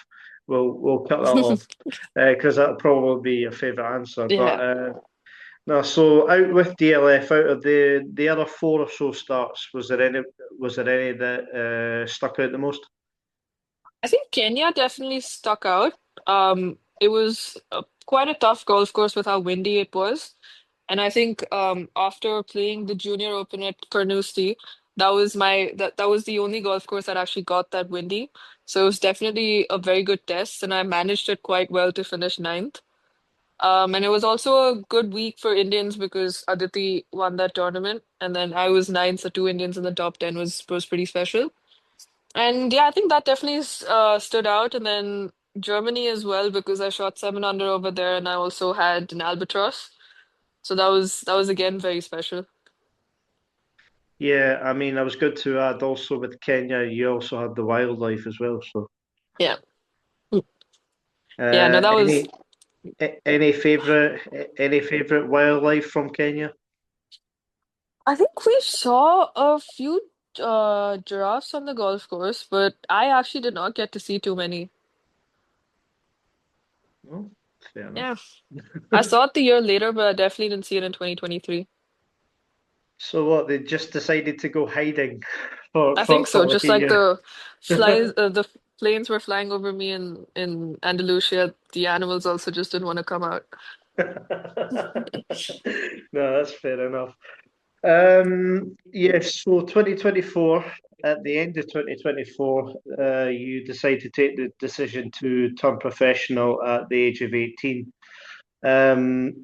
We'll cut that off because that'll probably be your favourite answer. But Yeah. no, so out with DLF, out of the other four or so starts, was there any that stuck out the most? I think Kenya definitely stuck out. It was quite a tough golf course with how windy it was. And I think after playing the Junior Open at Carnoustie, that was the only golf course that actually got that windy. So it was definitely a very good test, and I managed it quite well to finish ninth. And it was also a good week for Indians because Aditi won that tournament, and then I was ninth, so two Indians in the top 10 was pretty special. And yeah, I think that definitely stood out. And then Germany as well because I shot 7 under over there, and I also had an albatross. So that was again very special. Yeah, I mean, I was good to add also with Kenya, you also had the wildlife as well. So, Yeah. Mm. Yeah, no, that was any any favorite wildlife from Kenya? I think we saw a few giraffes on the golf course, but I actually did not get to see too many. No, fair enough. Yeah. I saw it the year later, but I definitely didn't see it in 2023. So what? They just decided to go hiding for I for, think so. for like Just a like year. the planes were flying over me in Andalusia, the animals also just didn't want to come out. No, that's fair enough. Yes, so 2024, at the end of 2024, you decide to take the decision to turn professional at the age of 18.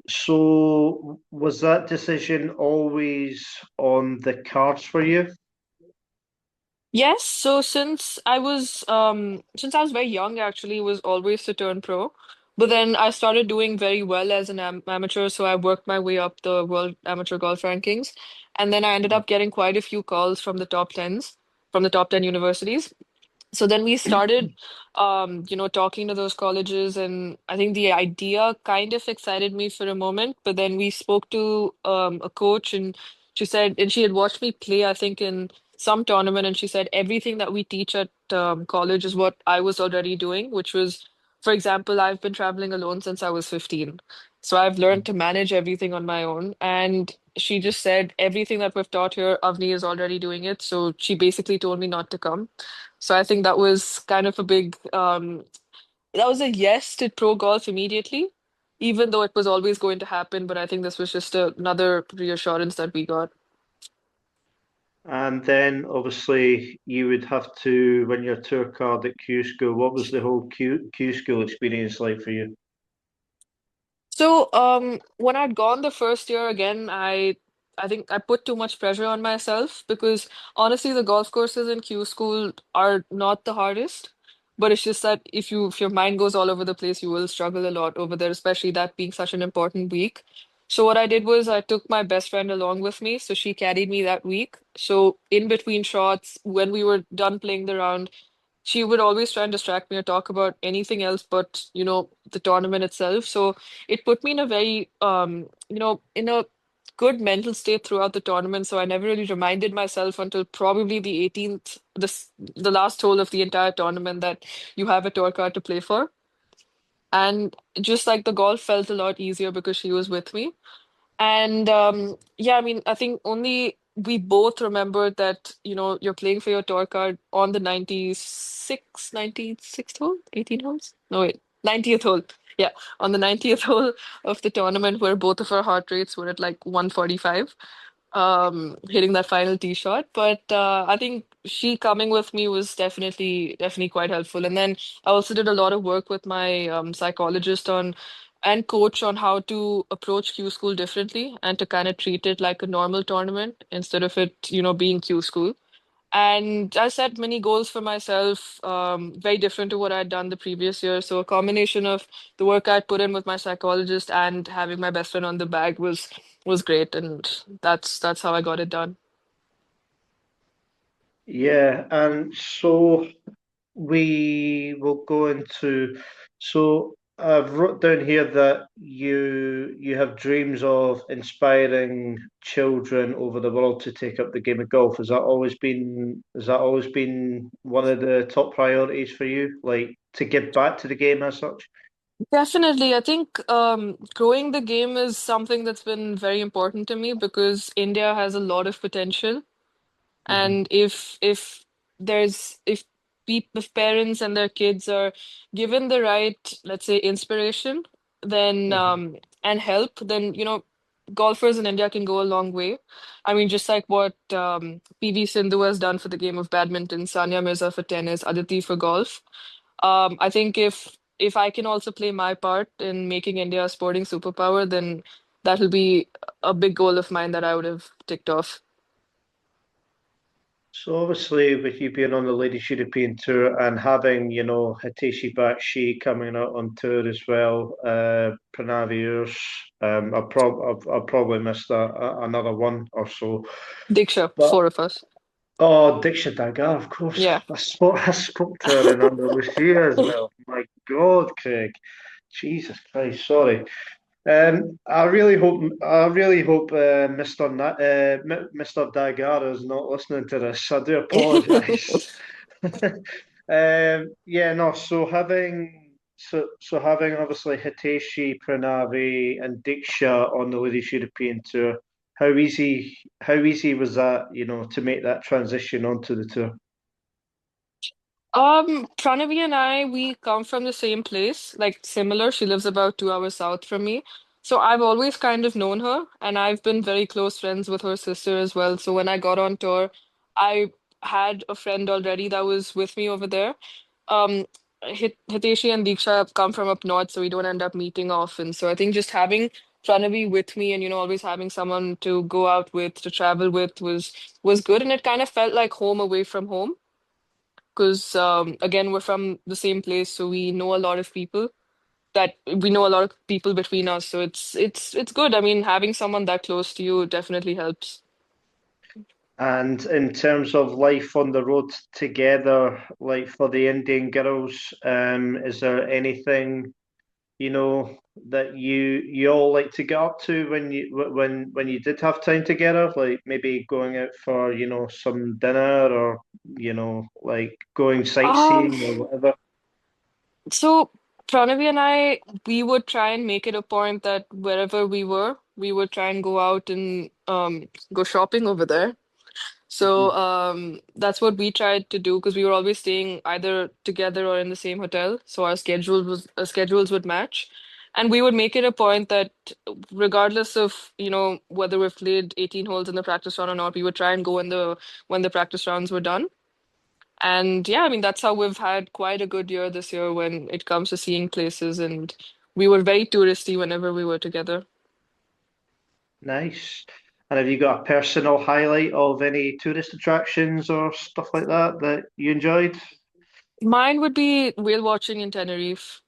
So was that decision always on the cards for you? Yes, so since I was very young actually it was always to turn pro. But then I started doing very well as an amateur, so I worked my way up the world amateur golf rankings. And then I ended up getting quite a few calls from the top tens, from the top 10 universities. So then we started, talking to those colleges, and I think the idea kind of excited me for a moment. But then we spoke to a coach, and she had watched me play, I think, in some tournament, and she said everything that we teach at college is what I was already doing, which was, for example, I've been traveling alone since I was 15. So I've learned to manage everything on my own. And she just said everything that we've taught here, Avni is already doing it. So she basically told me not to come. So I think that was kind of that was a yes to pro golf immediately. even though it was always going to happen. But I think this was just another reassurance that we got. And then obviously you would have to win your tour card at Q School. What was the whole Q School experience like for you? So, when I'd gone the first year again, I think I put too much pressure on myself because honestly, the golf courses in Q School are not the hardest, but it's just that if your mind goes all over the place, you will struggle a lot over there, especially that being such an important week. So what I did was I took my best friend along with me, so she carried me that week. So in between shots, when we were done playing the round, she would always try and distract me or talk about anything else but, the tournament itself. So it put me in a very, in a good mental state throughout the tournament. So I never really reminded myself until probably the 18th, the last hole of the entire tournament that you have a tour card to play for. And just like the golf felt a lot easier because she was with me. And yeah, I mean, I think only we both remembered that, you're playing for your tour card on the 96th hole, 18 holes? No, wait, 90th hole. Yeah, on the 90th hole of the tournament where both of our heart rates were at like 145, hitting that final tee shot. But I think she coming with me was definitely quite helpful. And then I also did a lot of work with my psychologist on and coach on how to approach Q school differently and to kind of treat it like a normal tournament instead of it, being Q school. And I set many goals for myself, very different to what I'd done the previous year. So a combination of the work I'd put in with my psychologist and having my best friend on the bag was great, and that's how I got it done. Yeah, and so we will go into. So I've wrote down here that you have dreams of inspiring children over the world to take up the game of golf. Has that always been one of the top priorities for you, like to give back to the game as such? Definitely, I think growing the game is something that's been very important to me because India has a lot of potential. Mhm, And if parents and their kids are given the right, let's say, inspiration, then mhm. and help, then golfers in India can go a long way. I mean, just like what PV Sindhu has done for the game of badminton, Sania Mirza for tennis, Aditi for golf. I think if I can also play my part in making India a sporting superpower, then that'll be a big goal of mine that I would have ticked off. So obviously, with you being on the Ladies European Tour and having, Hiteshi Bakshi coming out on tour as well, Pranav Ayers, I've probably missed another one or so. Diksha, But four of us. oh, Diksha Dagar, of course. Yeah. I spoke to her in Andalucia as well. My God, Craig. Jesus Christ, sorry. I really hope Mr. Dagar is not listening to this. I do apologise. Yeah, no. So having obviously Hiteshi, Pranavi, and Diksha on the Ladies European Tour, how easy was that, to make that transition onto the tour? Pranavi and I, we come from the same place, like similar. She lives about 2 hours south from me. So I've always kind of known her, and I've been very close friends with her sister as well. So when I got on tour, I had a friend already that was with me over there. Um, Hiteshi and Diksha have come from up north, so we don't end up meeting often. So I think just having Pranavi with me and always having someone to go out with, to travel with was good, and it kind of felt like home away from home because again we're from the same place, so we know a lot of people between us, so it's good. I mean, having someone that close to you definitely helps. And in terms of life on the road together, like for the Indian girls, is there anything, that you all like to get up to when you did have time together, like maybe going out for, some dinner or, like going Um, sightseeing or whatever? so Pranavi and I, we would try and make it a point that wherever we were, we would try and go out and go shopping over there. So Mhm. that's what we tried to do because we were always staying either together or in the same hotel, so our schedules would match. And we would make it a point that regardless of, whether we've played 18 holes in the practice round or not, we would try and go when the practice rounds were done. And yeah, I mean that's how we've had quite a good year this year when it comes to seeing places, and we were very touristy whenever we were together. Nice. And have you got a personal highlight of any tourist attractions or stuff like that that you enjoyed? Mine would be whale watching in Tenerife.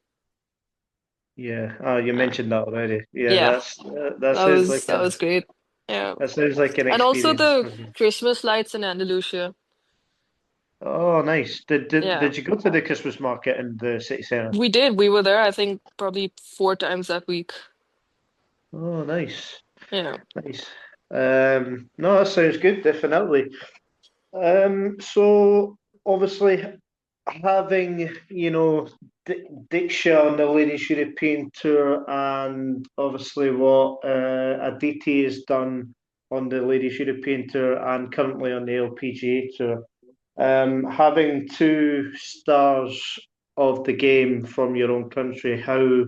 Yeah. Oh, you Uh, mentioned that already. Yeah, yeah, that sounds like that was great. Yeah. an And also experience the for me. Christmas lights in Andalusia. Oh, nice. Yeah. Did you go to the Christmas market in the city centre? We did. We were there, I think, probably 4 times that week. Oh, nice. Yeah. Nice. No, that sounds good, definitely. So obviously having, Diksha on the Ladies European Tour and obviously what Aditi has done on the Ladies European Tour and currently on the LPGA Tour, having two stars of the game from your own country, how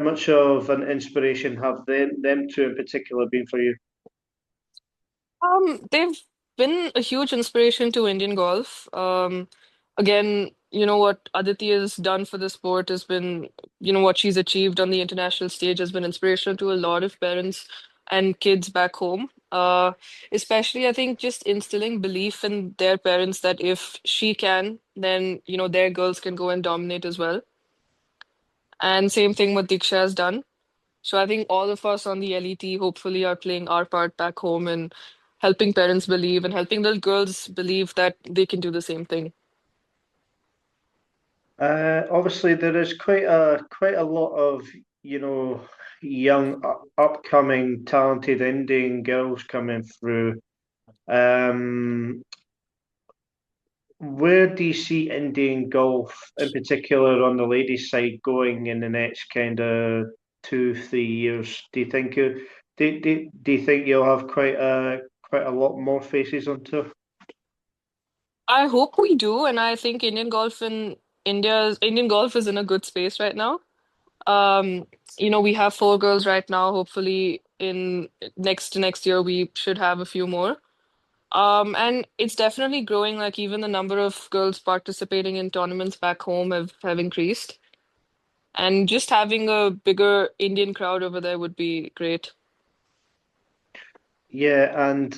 much of an inspiration have them two in particular been for you? They've been a huge inspiration to Indian golf. Again, what Aditi has done for the sport has been, what she's achieved on the international stage has been inspirational to a lot of parents and kids back home. Especially, I think, just instilling belief in their parents that if she can, then, their girls can go and dominate as well. And same thing what Diksha has done. So I think all of us on the LET hopefully are playing our part back home and helping parents believe and helping little girls believe that they can do the same thing. Obviously, there is quite a lot of young upcoming talented Indian girls coming through. Um, where do you see Indian golf, in particular on the ladies' side, going in the next kind of 2, 3 years? Do you think you'll have quite a lot more faces on tour? I hope we do, and I think Indian golf is in a good space right now. Um, we have 4 girls right now. Hopefully, in next year we should have a few more. And it's definitely growing. Like even the number of girls participating in tournaments back home have increased. And just having a bigger Indian crowd over there would be great. Yeah, and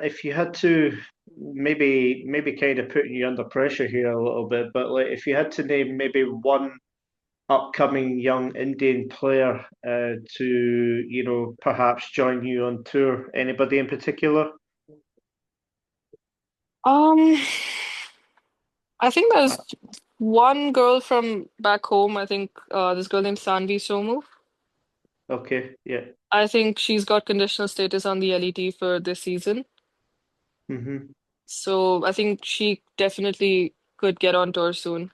if you had to maybe kind of putting you under pressure here a little bit, but like if you had to name maybe one upcoming young Indian player to, perhaps join you on tour, anybody in particular? Um, I think Uh, there's one girl from back home. I think this girl named Sanvi Somu. okay, yeah. I think she's got conditional status on the LET for this season. Hmm. So I think she definitely could get on tour soon.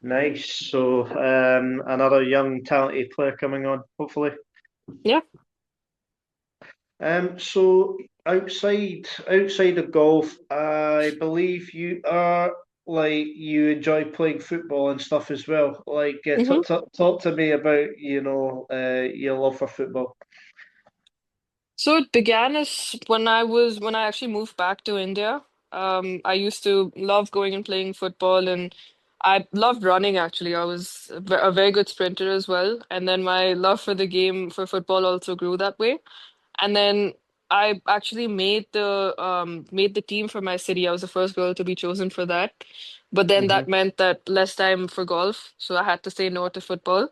Nice. So another young talented player coming on, hopefully. Yeah. So outside of golf, I believe you are like you enjoy playing football and stuff as well. Like, hmm talk to me about your love for football. So it began as when I actually moved back to India. I used to love going and playing football, and I loved running actually. I was a very good sprinter as well. And then my love for the game for football also grew that way. And then I actually made the team for my city. I was the first girl to be chosen for that. But then that Hmm. meant that less time for golf, so I had to say no to football.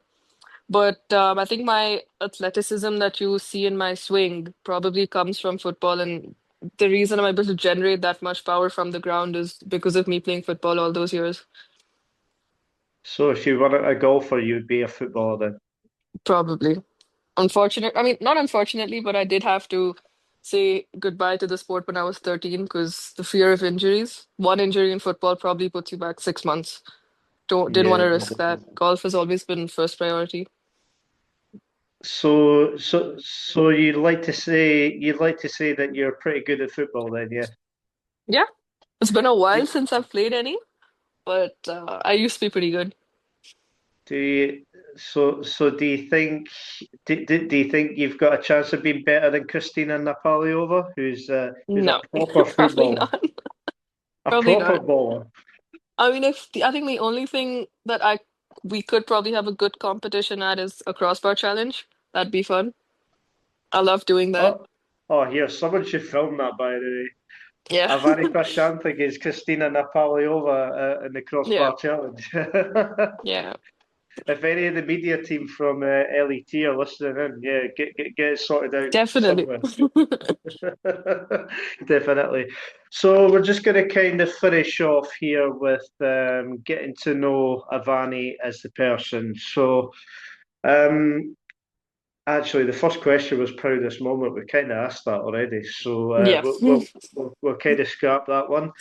But I think my athleticism that you see in my swing probably comes from football, and the reason I'm able to generate that much power from the ground is because of me playing football all those years. So if you were a golfer, you'd be a footballer then. Probably. I mean, not unfortunately, but I did have to say goodbye to the sport when I was 13 because the fear of injuries. One injury in football probably puts you back 6 months. Didn't want Yeah. to risk that. Golf has always been first priority. So you'd like to say that you're pretty good at football then, yeah. Yeah, it's been a while since I've played any, but I used to be pretty good. Do you, so do you think do you think you've got a chance of being better than Christina Napaliova, who's a No, proper probably footballer, not. a Probably proper not. baller? I mean, I think the only thing that I we could probably have a good competition at is a crossbar challenge. That'd be fun. I love doing that. Oh, oh, here, someone should film that, by the way. Yeah. Avani Prashanth against Christina Napaliova in the Yeah. crossbar challenge. Yeah. If any of the media team from LET are listening in, yeah, get it sorted out Definitely. somewhere. Definitely. So we're just going to kind of finish off here with getting to know Avani as the person. So um, actually, the first question was proudest moment. We kind of asked that already, so Yeah. we'll kind of scrap that one.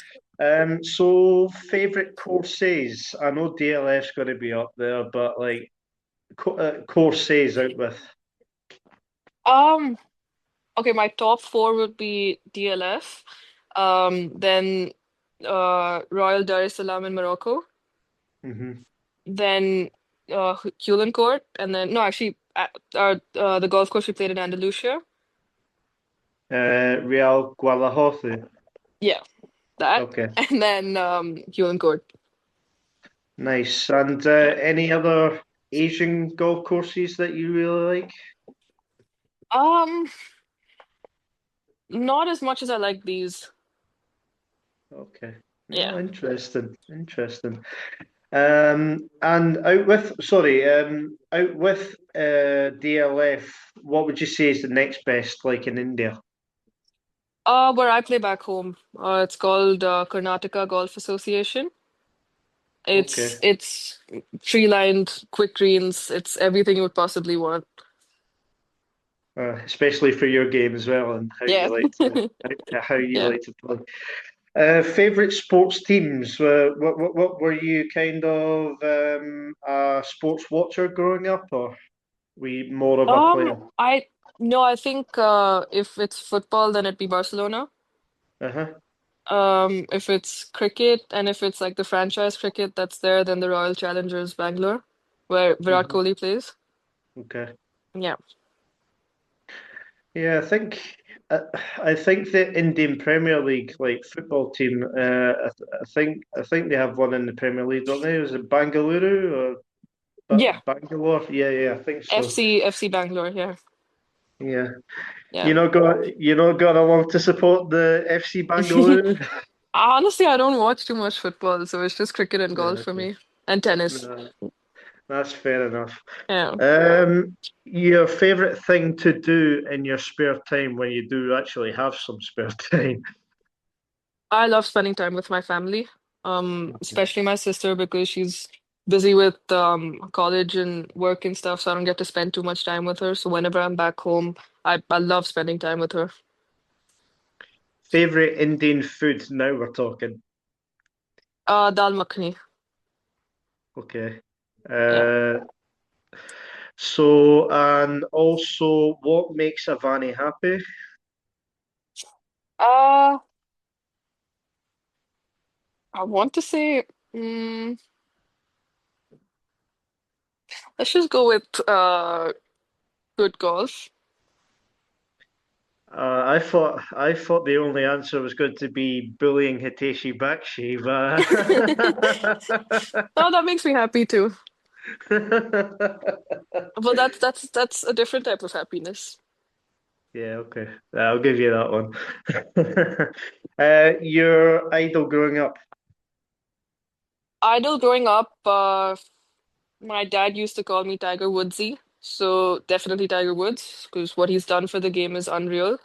So favorite courses. I know DLF's going to be up there, but like courses out with. Um, okay, my top four would be DLF, then Royal Dar es Salaam in Morocco, Hmm. then Hulencourt, and then no, actually, the golf course we played in Andalusia. Real Guadalajara. Yeah, that, Okay, and then Hulencourt. nice. And Yeah. any other Asian golf courses that you really like? Um, not as much as I like these. Okay. Yeah. No, interesting. Interesting. And out with DLF, what would you say is the next best, like in India? Where I play back home, it's called Karnataka Golf Association. It's Okay. it's tree-lined, quick greens. It's everything you would possibly want. Especially for your game as well, and Yeah. how you Yeah. like to play. Favorite sports teams? What were you kind of a sports watcher growing up, or were you more of a player? I no, I think if it's football, then it'd be Barcelona. Uh-huh. If it's cricket and if it's like the franchise cricket that's there, then the Royal Challengers Bangalore, where Virat Hmm. Kohli plays. Okay. Yeah. Yeah, uh, I think the Indian Premier League, like football team, I think they have one in the Premier League, don't they? Is it Bangalore or Yeah. Bangalore? Yeah, yeah, I think so. FC Bangalore, yeah. Yeah, Yeah. you're not going along to support the FC Bangalore. Honestly, I don't watch too much football, so it's just cricket and golf Yeah, for okay. me. And tennis. No, that's fair enough. Yeah. Your favorite thing to do in your spare time when you do actually have some spare time? I love spending time with my family, especially my sister because she's busy with college and work and stuff, so I don't get to spend too much time with her. So whenever I'm back home, I love spending time with her. Favorite Indian food? Now we're talking. Dal makhani. Okay. Yeah. Uh, and also, what makes Avani happy? Uh, I want to say, mm, let's just go with good golf. I thought the only answer was going to be bullying Hiteshi Bakshi, Oh, that makes me happy too. but Well, that's a different type of happiness. yeah, okay, I'll give you that one. Your idol growing up. Idol growing up, my dad used to call me Tiger Woodsy, so definitely Tiger Woods, because what he's done for the game is unreal.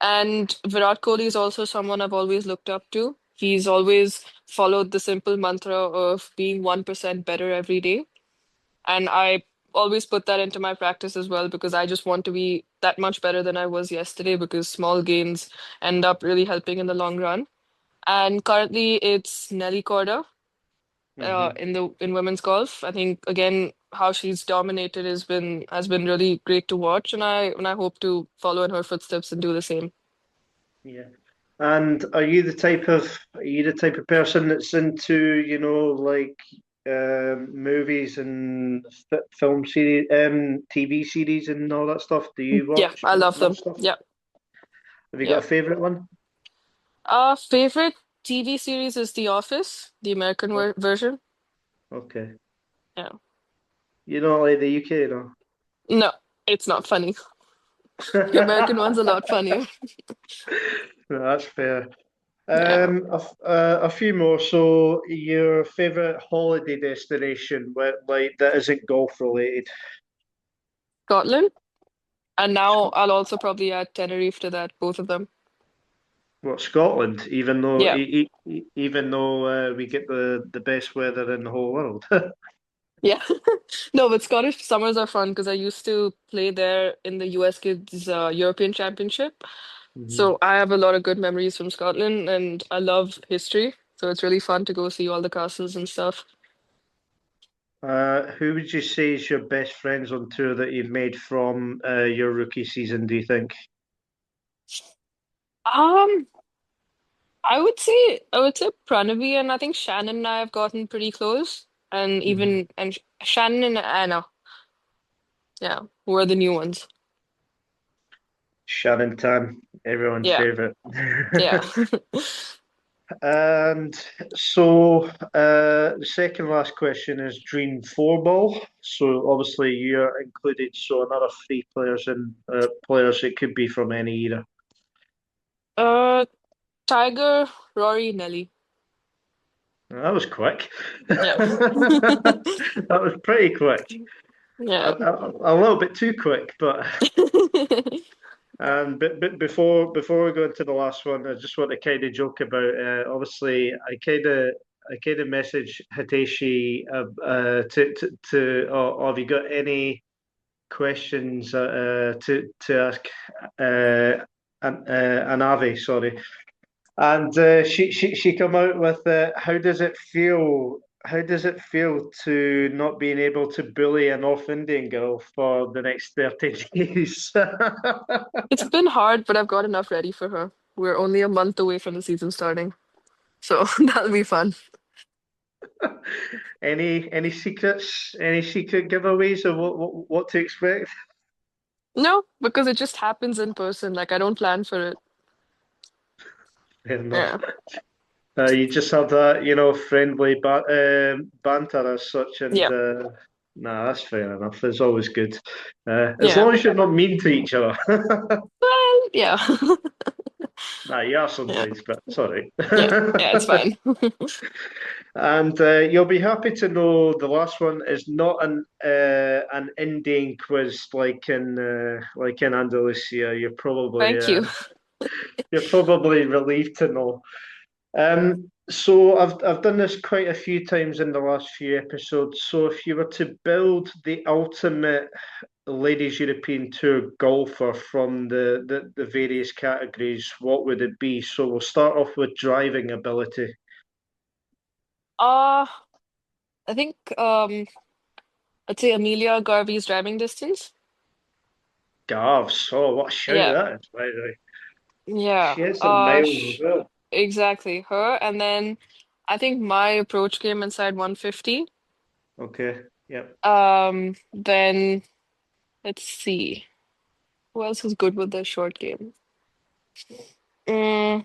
And Virat Kohli is also someone I've always looked up to. He's always followed the simple mantra of being 1% better every day. And I always put that into my practice as well because I just want to be that much better than I was yesterday because small gains end up really helping in the long run. And currently it's Nelly Korda Hmm. in women's golf. I think again how she's dominated has been really great to watch, and I hope to follow in her footsteps and do the same. Yeah. And are you the type of person that's into, like movies and film series, TV series, and all that stuff? Do you Yeah, watch I love much them. stuff? Yeah, Have you got yeah. a favorite one? Favorite TV series is The Office, the American Oh, version. okay. Yeah. You don't like the UK, no? No, it's not funny. The American one's a lot funnier. No, that's fair. Yeah. A few more. So, your favorite holiday destination, like that isn't golf related? Scotland. And now Scot I'll also probably add Tenerife to that, both of them. What, Scotland? Yeah. Even though we get the best weather in the whole world. Yeah. No, but Scottish summers are fun because I used to play there in the US Kids European Championship. Mhm. So I have a lot of good memories from Scotland and I love history. So it's really fun to go see all the castles and stuff. Who would you say is your best friends on tour that you've made from your rookie season, do you think? Um, I would say Pranavi and I think Shannon and I have gotten pretty close. And Mhm. even and Shannon and Anna, yeah, who are the new ones. Shannon Tan, everyone's Yeah, favorite. yeah. And so, the second last question is Dream Four Ball. So obviously you're included. So another three players and players. It could be from any era. Uh, Tiger, Rory, Nelly. That was quick. Yeah. That was pretty quick. Yeah. A little bit too quick, but but before we go into the last one, I just want to kind of joke about. Obviously, I kind of message Hiteshi to have you got any questions to ask an Avi, sorry. And she come out with how does it feel? How does it feel to not being able to bully a North Indian girl for the next 30 days? It's been hard, but I've got enough ready for her. We're only a month away from the season starting, so that'll be fun. Any secrets? Any secret giveaways of what to expect? No, because it just happens in person. Like I don't plan for it. Fair enough. Yeah. You just have that, friendly banter as such, and Yeah. nah, that's fair enough. It's always good, as Yeah. long as you're not mean to each other. Well, yeah. Nah, you are Yeah. sometimes, but sorry. Yeah. Yeah, it's fine. And you'll be happy to know the last one is not an Indian quiz like in Andalusia. Thank you. You're probably relieved to know. So I've done this quite a few times in the last few episodes. So if you were to build the ultimate ladies European Tour golfer from the various categories, what would it be? So we'll start off with driving ability. Uh, I think I'd say Amelia Garvey's driving distance. Garves. Oh, what a shout Yeah. that is, by the way. Yeah. She hits some miles as Sh well. Exactly. Her. And then I think my approach game inside 150. Okay. Yep. Then let's see. Who else is good with the short game? Mm,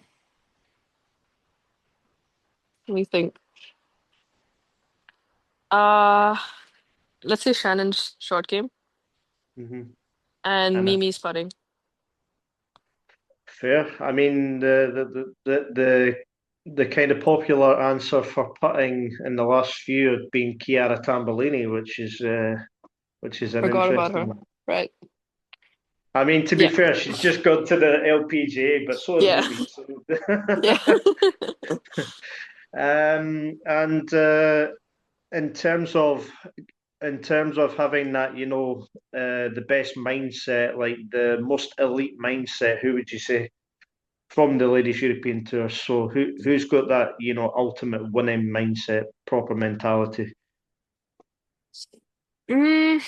let me think. Uh, let's say Shannon's short game Hmm. and And Mimi's putting. fair. I mean, the kind of popular answer for putting in the last few have been Chiara Tambolini, which is an Forgot about her. interesting. Right. I mean, to be Yeah. fair, she's just gone to the LPGA, but so has Yeah. Mimi. So. Yeah. And in terms of having that, the best mindset, like the most elite mindset, who would you say from the Ladies European Tour? So who's got that, ultimate winning mindset, proper mentality? Mm,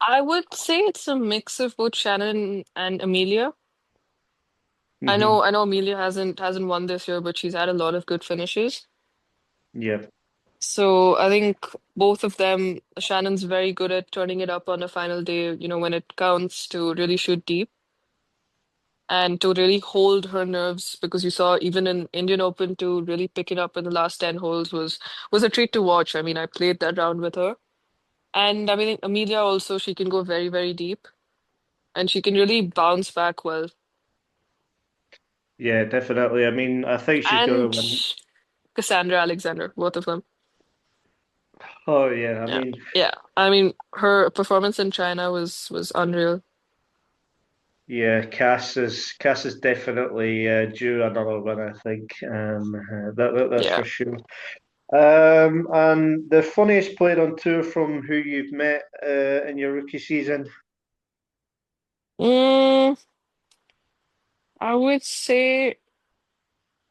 I would say it's a mix of both Shannon and Amelia. I know Amelia hasn't won this year, but she's had a lot of good finishes. Yeah. So I think both of them, Shannon's very good at turning it up on a final day, when it counts to really shoot deep and to really hold her nerves because you saw even in Indian Open to really pick it up in the last 10 holes was a treat to watch. I mean, I played that round with her. And I mean, Amelia also, she can go very, very deep and she can really bounce back well. Yeah, definitely. I mean, I think she's going to And win. Cassandra Alexander, both of them. Oh yeah, I Yeah. mean, Yeah. I mean, her performance in China was unreal. yeah, Cass is definitely due another win. I think that's Yeah. for sure. And the funniest player on tour from who you've met in your rookie season? Mm, I would say,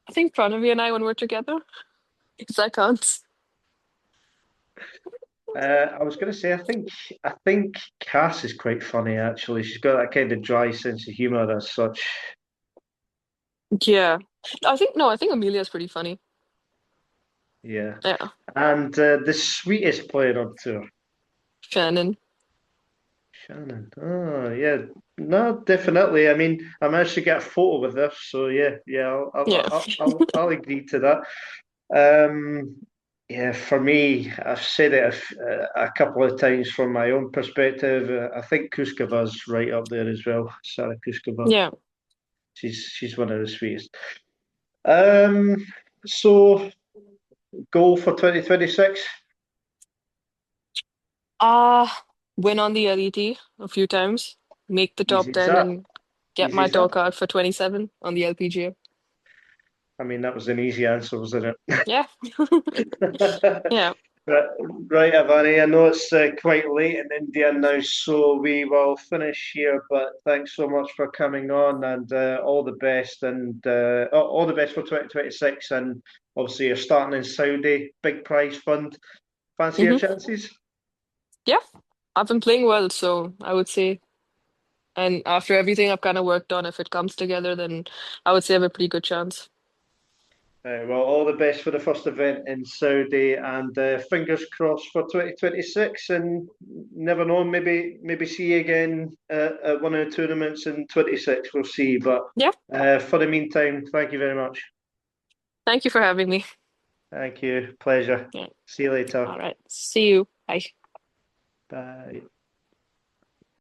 I think Pranavi and I, when we're together, because I can't. I was going to say, I think Cass is quite funny actually. She's got that kind of dry sense of humor as such. Yeah. No, I think Amelia's pretty funny. Yeah, Yeah. and the sweetest player on tour, Shannon. Shannon. Oh yeah, no, definitely. I mean, I managed to get a photo with her, so yeah, yeah, Yeah. I'll agree to that. Um, yeah, for me, I've said it a couple of times from my own perspective. I think Kuskova's right up there as well. Sarah Kuskova. Yeah. She's one of the sweetest. Um, so goal for 2026. Uh, win on the LET a few times, make the top Easy as 10 that. and get Easy my as that. tour card for 27 on the LPGA. I mean, that was an easy answer, wasn't Yeah. it? Yeah. Right, right, Avani. I know it's quite late in India now, so we will finish here. But thanks so much for coming on, and all the best, and all the best for 2026. And obviously, you're starting in Saudi, big prize fund. Fancy your Hmm. chances? Yeah. I've been playing well, so I would say, and after everything I've kind of worked on, if it comes together, then I would say I have a pretty good chance. Well, all the best for the first event in Saudi, and fingers crossed for 2026. And never know, maybe see you again at one of the tournaments in 26. We'll see. But Yeah. for the meantime, thank you very much. Thank you for having me. Thank you. Pleasure. Yeah. See you later. All right. See you. Bye. Bye.